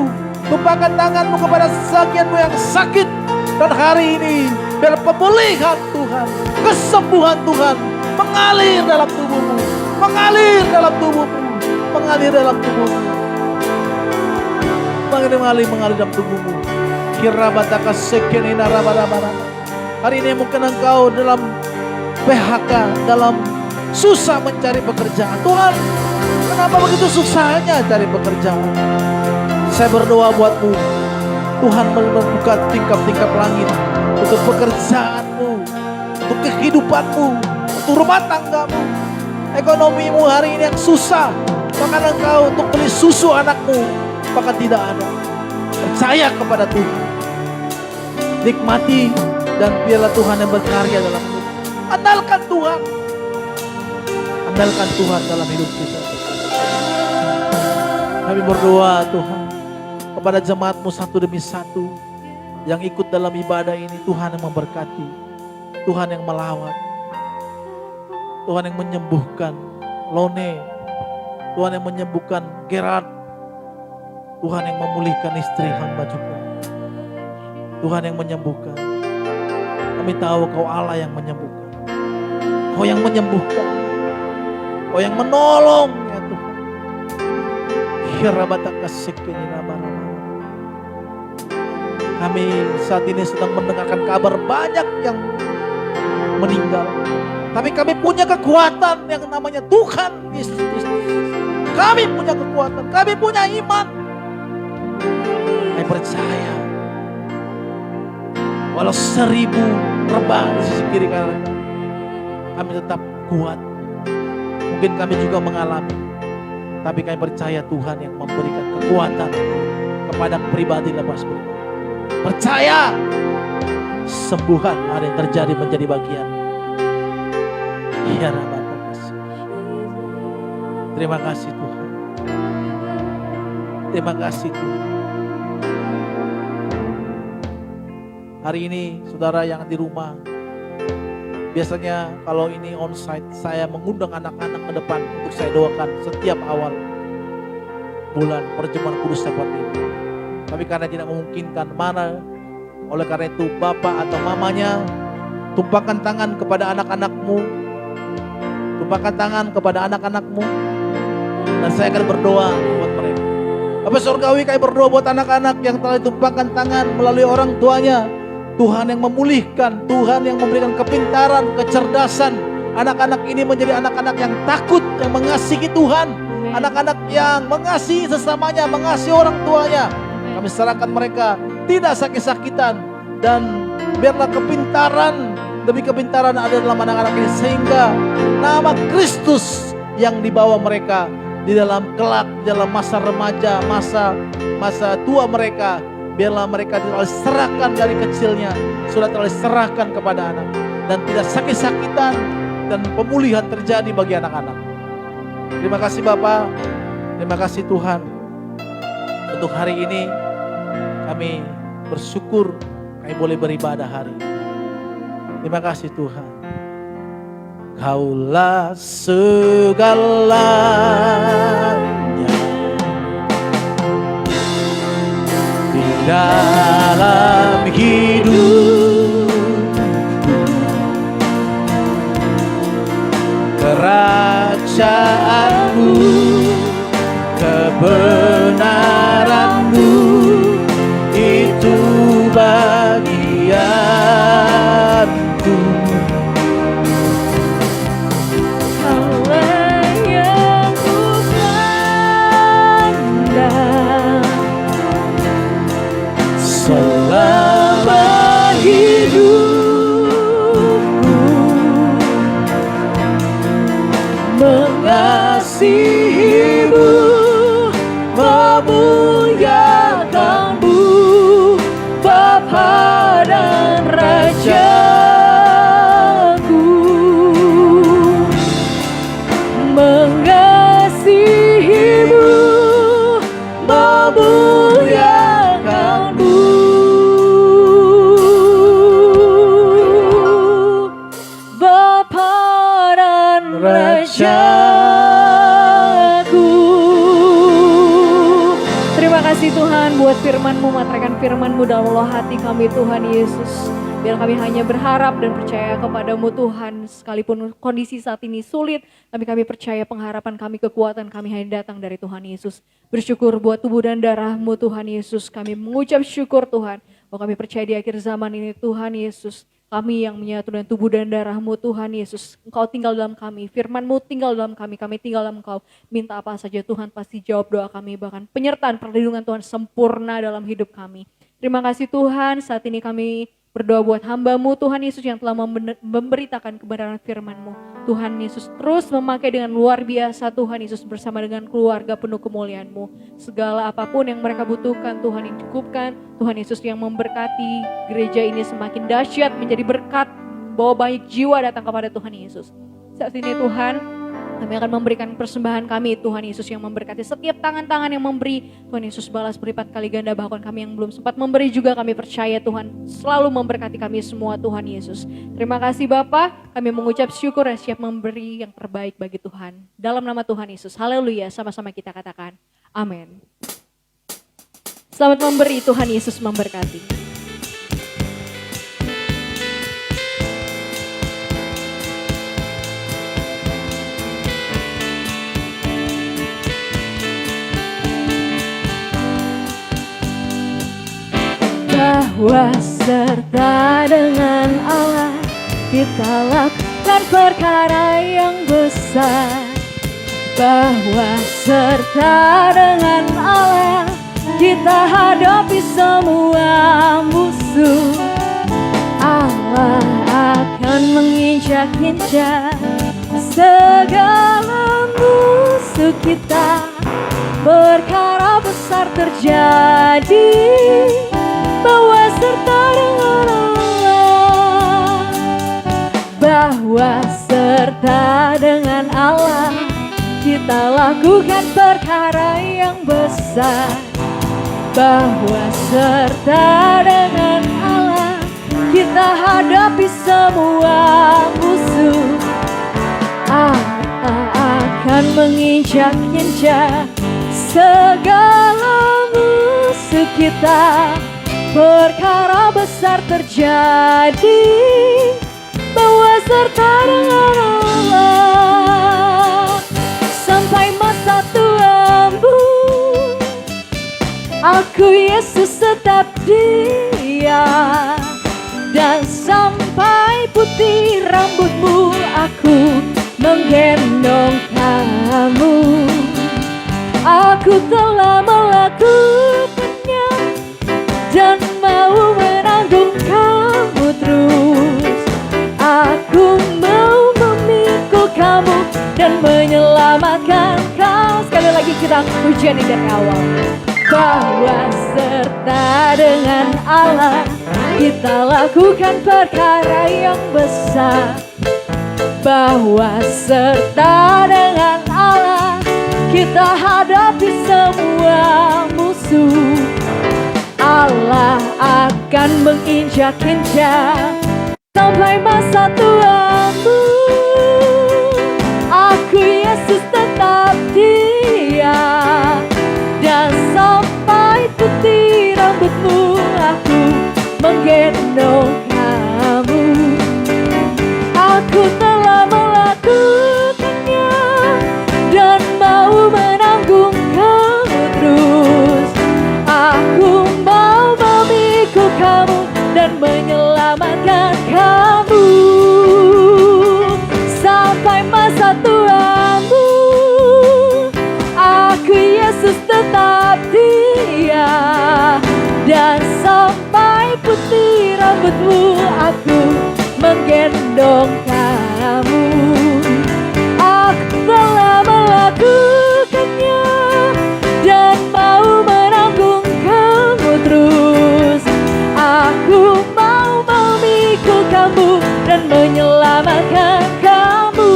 Tumpahkan tanganmu kepada sebagianmu yang sakit. Dan hari ini biar pemulihan Tuhan, kesembuhan Tuhan mengalir dalam tubuhmu. Mengalir dalam tubuhmu. Mengalir dalam tubuhmu. Mengalir dalam tubuhmu. Kirabataka sekenina rabarabara. Hari ini mungkin engkau dalam PHK, dalam susah mencari pekerjaan. Tuhan, kenapa begitu susahnya cari pekerjaan? Saya berdoa buatmu. Tuhan membuka tingkap-tingkap langit untuk pekerjaanmu, untuk kehidupanmu, untuk rumah tanggamu, ekonomimu hari ini yang susah. Bahkan engkau untuk beli susu anakmu, bahkan tidak ada. Percaya kepada Tuhan. Nikmati dan biarlah Tuhan yang berkarya dalam hidup. Andalkan Tuhan. Andalkan Tuhan dalam hidup kita. Kami berdoa Tuhan kepada jemaatmu satu demi satu yang ikut dalam ibadah ini. Tuhan yang memberkati, Tuhan yang melawat, Tuhan yang menyembuhkan Lone, Tuhan yang menyembuhkan Gerard, Tuhan yang memulihkan istri hamba juga, Tuhan yang menyembuhkan. Kami tahu Kau Allah yang menyembuhkan, Kau yang menyembuhkan, Kau yang menolong ya Tuhan. Kami saat ini sedang mendengarkan kabar banyak yang meninggal. Tapi kami punya kekuatan yang namanya Tuhan Yesus Kristus. Kami punya kekuatan, kami punya iman. Kami percaya. Walau 1000 rebah di sisi kiri kanan, kami tetap kuat. Mungkin kami juga mengalami, tapi kami percaya Tuhan yang memberikan kekuatan kepada pribadi lepas pribadi. Percaya sembuhan hari yang terjadi menjadi bagian. Ya Rabbah, terima kasih Tuhan. Terima kasih Tuhan. Hari ini saudara yang di rumah, biasanya kalau ini onsite saya mengundang anak-anak ke depan untuk saya doakan setiap awal bulan perjamuan kudus seperti ini. Tapi karena tidak memungkinkan mana, oleh karena itu bapak atau mamanya tumpahkan tangan kepada anak-anakmu, tumpahkan tangan kepada anak-anakmu, dan saya akan berdoa buat mereka. Bapak Surgawi, kami berdoa buat anak-anak yang telah ditumpahkan tangan melalui orang tuanya. Tuhan yang memulihkan, Tuhan yang memberikan kepintaran, kecerdasan. Anak-anak ini menjadi anak-anak yang takut, yang mengasihi Tuhan. Anak-anak yang mengasihi sesamanya, mengasihi orang tuanya. Kami serahkan mereka tidak sakit-sakitan, dan biarlah kepintaran demi kepintaran ada dalam anak-anak ini, sehingga nama Kristus yang dibawa mereka di dalam kelak, dalam masa remaja, masa tua mereka, biarlah mereka telah serahkan dari kecilnya, sudah telah serahkan kepada anak, dan tidak sakit-sakitan, dan pemulihan terjadi bagi anak-anak. Terima kasih Bapak, terima kasih Tuhan. Untuk hari ini kami bersyukur kami boleh beribadah hari ini. Terima kasih Tuhan. Kaulah segalanya di dalam hidup, kerajaanmu, kebenaranmu, itu bagianku. Allah yang ku pandang Selama hidupku, mengasihimu, memuliakanmu, Bapa dan Rajaku. aku. Terima kasih Tuhan buat firman-Mu, materaikan firman-Mu dalam ulu hati kami Tuhan Yesus. Biar kami hanya berharap dan percaya kepada-Mu Tuhan. Sekalipun kondisi saat ini sulit, tapi kami percaya pengharapan kami, kekuatan kami hanya datang dari Tuhan Yesus. Bersyukur buat tubuh dan darah-Mu Tuhan Yesus. Kami mengucap syukur Tuhan. Bahwa kami percaya di akhir zaman ini Tuhan Yesus. Kami yang menyatu dengan tubuh dan darah-Mu Tuhan Yesus. Engkau tinggal dalam kami, firman-Mu tinggal dalam kami tinggal dalam Engkau. Minta apa saja Tuhan pasti jawab doa kami. Bahkan penyertaan perlindungan Tuhan sempurna dalam hidup kami. Terima kasih Tuhan, saat ini kami berdoa buat hamba-Mu Tuhan Yesus yang telah memberitakan kebenaran firman-Mu. Tuhan Yesus terus memakai dengan luar biasa Tuhan Yesus bersama dengan keluarga penuh kemuliaan-Mu. Segala apapun yang mereka butuhkan Tuhan yang cukupkan. Tuhan Yesus yang memberkati gereja ini semakin dahsyat menjadi berkat. Bawa banyak jiwa datang kepada Tuhan Yesus. Saat ini Tuhan kami akan memberikan persembahan kami Tuhan Yesus yang memberkati setiap tangan-tangan yang memberi. Tuhan Yesus balas berlipat kali ganda, bahkan kami yang belum sempat memberi juga kami percaya Tuhan selalu memberkati kami semua Tuhan Yesus. Terima kasih Bapa, kami mengucap syukur dan siap memberi yang terbaik bagi Tuhan. Dalam nama Tuhan Yesus, haleluya, sama-sama kita katakan amin. Selamat memberi, Tuhan Yesus memberkati. Bahwa serta dengan Allah kita lakukan perkara yang besar. Bahwa serta dengan Allah kita hadapi semua musuh. Allah akan menginjak-injak segala musuh kita. Perkara besar terjadi bahwa serta dengan Allah. Bahwa serta dengan Allah kita lakukan perkara yang besar. Bahwa serta dengan Allah kita hadapi semua musuh. Allah akan menginjak-injak segala musuh kita. Perkara besar terjadi bahwa serta dengan Allah. Sampai masa tuamu aku Yesus tetap dia. Dan sampai putih rambutmu aku menggendong kamu. Aku telah melakukannya dan mau menanggung kamu terus. Aku mau memikul kamu dan menyelamatkan kau. Sekali lagi kita pujian ini dari awal. Bahwa serta dengan Allah kita lakukan perkara yang besar. Bahwa serta dengan Allah kita hadapi semua musuh. Allah akan menginjak-injak sampai masa tuamu. Aku Yesus tetap dia. Dan sampai putih rambutmu aku menggendong kamu. Aku telah melakukannya dan mau menanggung kamu terus. Aku mau memikul kamu dan menyelamatkan kamu sampai masa tuamu. Aku Yesus tetap dia. Dan sampai putih rambutmu aku menggendong kamu. Aku telah melakukannya dan mau menanggung kamu terus. Aku mau memikul kamu dan menyelamatkan kamu.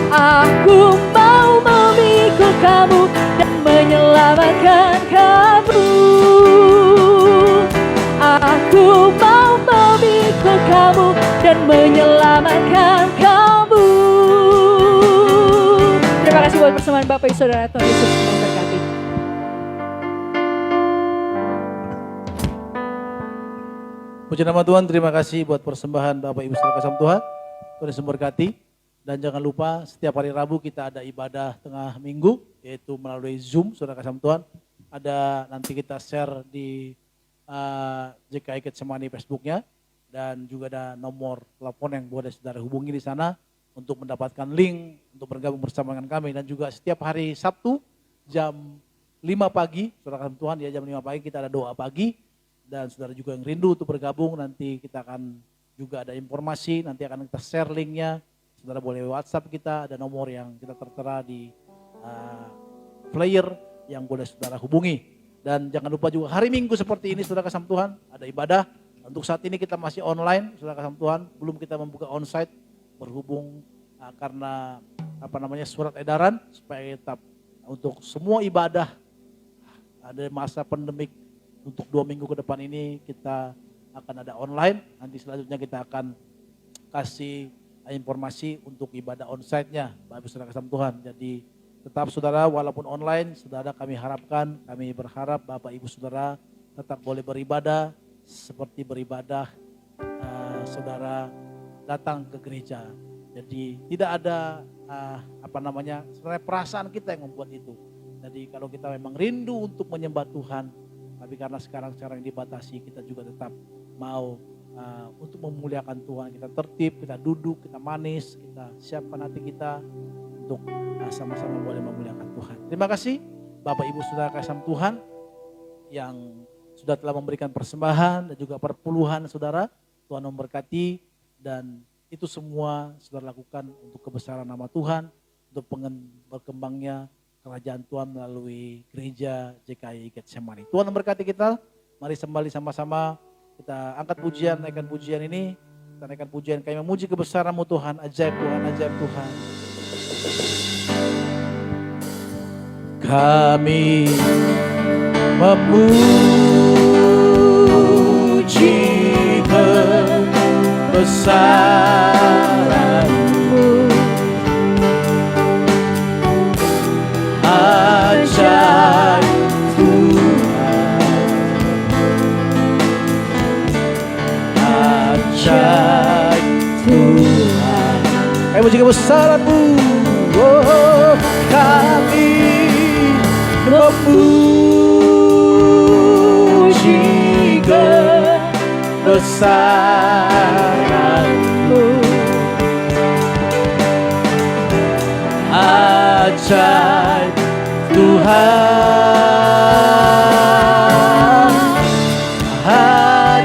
Aku mau memikul kamu dan menyelamatkan kamu. Aku mau memikul kamu persembahan Bapak Ibu Saudara, Tuhan Yesus memberkati. Puji nama Tuhan, terima kasih buat persembahan Bapak Ibu Saudara kasih Tuhan. Tuhan Yesus memberkati. Dan jangan lupa setiap hari Rabu kita ada ibadah tengah minggu, yaitu melalui Zoom, Saudara kasih Tuhan. Ada nanti kita share di JKI Getsemani Facebooknya. Dan juga ada nomor telepon yang boleh saudara hubungi di sana untuk mendapatkan link untuk bergabung bersama dengan kami. Dan juga setiap hari Sabtu jam 5 pagi, Saudara kasih Tuhan, ya jam 5 pagi kita ada doa pagi. Dan saudara juga yang rindu untuk bergabung, nanti kita akan juga ada informasi, nanti akan kita share linknya. Saudara boleh WhatsApp kita, ada nomor yang kita tertera di flyer yang boleh saudara hubungi. Dan jangan lupa juga hari Minggu seperti ini saudara kasih Tuhan, ada ibadah. Untuk saat ini kita masih online, saudara kasih Tuhan, belum kita membuka onsite berhubung karena surat edaran supaya tetap untuk semua ibadah ada masa pandemik. Untuk 2 minggu ke depan ini kita akan ada online, nanti selanjutnya kita akan kasih informasi untuk ibadah onsite-nya, Bapak Ibu Saudara kasih Tuhan. Jadi tetap saudara walaupun online, saudara kami berharap Bapak Ibu Saudara tetap boleh beribadah seperti beribadah saudara datang ke gereja. Jadi tidak ada sebenarnya perasaan kita yang membuat itu. Jadi kalau kita memang rindu untuk menyembah Tuhan, tapi karena sekarang dibatasi, kita juga tetap mau untuk memuliakan Tuhan. Kita tertib, kita duduk, kita manis, kita siapkan hati kita untuk sama-sama boleh memuliakan Tuhan. Terima kasih Bapak Ibu Saudara kasih Tuhan yang sudah telah memberikan persembahan dan juga perpuluhan saudara. Tuhan memberkati, dan itu semua saudara lakukan untuk kebesaran nama Tuhan, untuk berkembangnya kerajaan Tuhan melalui gereja JKI Getsemani. Tuhan memberkati kita. Mari kembali sama-sama kita angkat pujian, naikkan pujian ini. Kita naikkan pujian, kami memuji kebesaran-Mu Tuhan, ajaib Tuhan, ajaib Tuhan. Kami memuji kebesaran-Mu. Ajaib Tuhan, ajaib Tuhan. Kami memuji kebesaran-Mu, oh, kami memuji kebesaran-Mu. Ajaib Tuhan,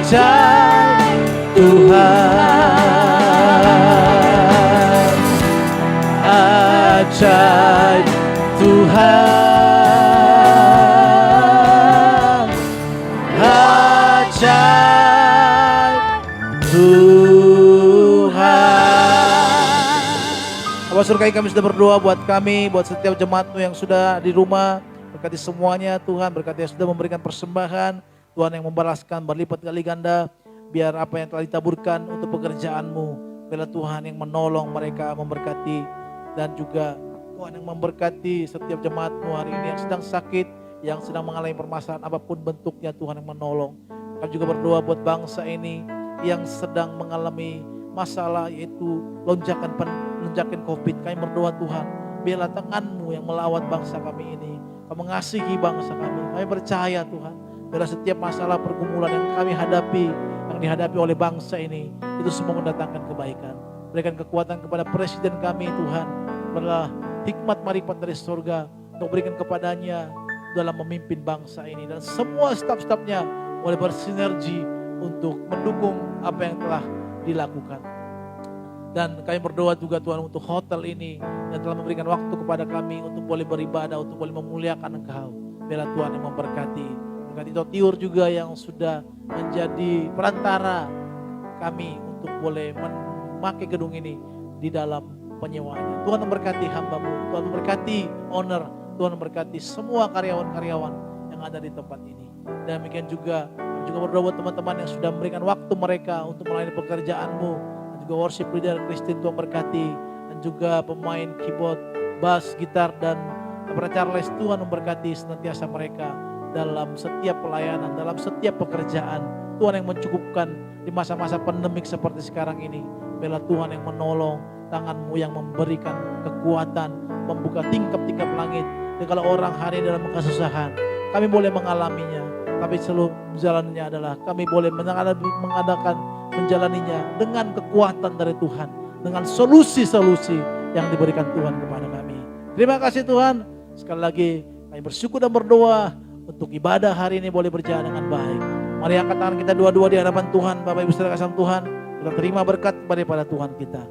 ajaib Tuhan, ajaib Tuhan, ajaib Tuhan. Bapak surgai, kami sudah berdoa buat kami, buat setiap jemaat-Mu yang sudah di rumah. Berkati semuanya Tuhan, berkati yang sudah memberikan persembahan. Tuhan yang membalaskan berlipat kali ganda. Biar apa yang telah ditaburkan untuk pekerjaan-Mu, biarlah Tuhan yang menolong mereka, memberkati. Dan juga Tuhan yang memberkati setiap jemaat-Mu hari ini yang sedang sakit, yang sedang mengalami permasalahan apapun bentuknya, Tuhan yang menolong. Kami juga berdoa buat bangsa ini yang sedang mengalami masalah, yaitu lonjakan COVID. Kami berdoa Tuhan, biarlah tangan-Mu yang melawat bangsa kami ini. Kau mengasihi bangsa kami. Kami percaya Tuhan, biarlah setiap masalah pergumulan yang kami hadapi, yang dihadapi oleh bangsa ini, itu semua mendatangkan kebaikan. Berikan kekuatan kepada presiden kami Tuhan. Berilah hikmat marifat dari surga untuk berikan kepadanya dalam memimpin bangsa ini. Dan semua staf-stafnya boleh bersinergi untuk mendukung apa yang telah dilakukan. Dan kami berdoa juga Tuhan untuk hotel ini yang telah memberikan waktu kepada kami untuk boleh beribadah, untuk boleh memuliakan Engkau. Biarlah Tuhan yang memberkati. Berkati Totiur juga yang sudah menjadi perantara kami untuk boleh memakai gedung ini di dalam penyewaannya. Tuhan memberkati hamba-Mu, Tuhan memberkati owner, Tuhan memberkati semua karyawan-karyawan yang ada di tempat ini. Dan demikian juga berdoa buat teman-teman yang sudah memberikan waktu mereka untuk melayani pekerjaan-Mu. Dan juga worship leader Christine, Tuhan berkati. Dan juga pemain keyboard bass, gitar, dan Brother Charles. Tuhan memberkati senantiasa mereka dalam setiap pelayanan, dalam setiap pekerjaan. Tuhan yang mencukupkan di masa-masa pandemik seperti sekarang ini. Biarlah Tuhan yang menolong, tangan-Mu yang memberikan kekuatan, membuka tingkap-tingkap langit. Dan kalau orang hari dalam kesusahan, kami boleh mengalaminya, tapi seluruh jalannya adalah kami boleh menjalaninya dengan kekuatan dari Tuhan, dengan solusi-solusi yang diberikan Tuhan kepada kami. Terima kasih Tuhan. Sekali lagi kami bersyukur dan berdoa untuk ibadah hari ini boleh berjalan dengan baik. Mari angkat tangan kita dua-dua di hadapan Tuhan. Bapak Ibu Saudara kasih Tuhan, kita terima berkat daripada Tuhan kita.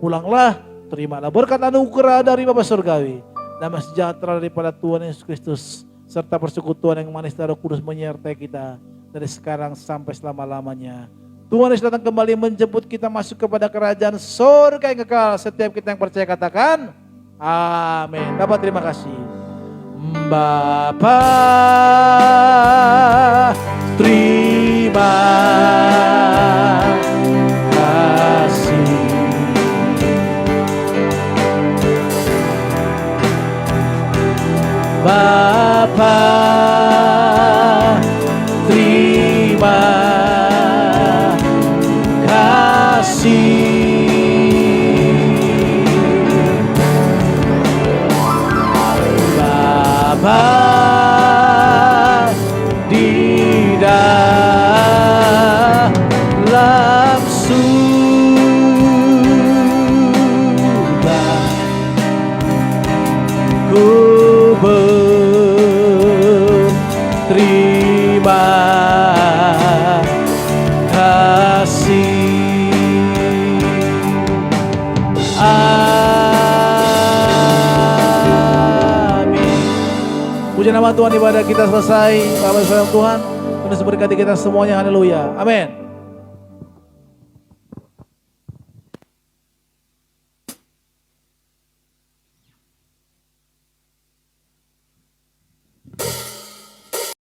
Pulanglah, terimalah berkat anugerah dari Bapa Surgawi, damai sejahtera daripada Tuhan Yesus Kristus, serta persekutuan yang manis dari Roh Kudus menyertai kita dari sekarang sampai selama-lamanya. Tuhan Yesus datang kembali menjemput kita masuk kepada kerajaan surga yang kekal. Setiap kita yang percaya katakan amin. Bapak terima kasih. Bapa terima kasih. Bapa terima kasih. Bapa di dalam surga, ku berterima kasih. Puji nama Tuhan, ibadah kita selesai. Bapak Saudara Tuhan, Tuhan berkati kita semuanya. Haleluya. Amin.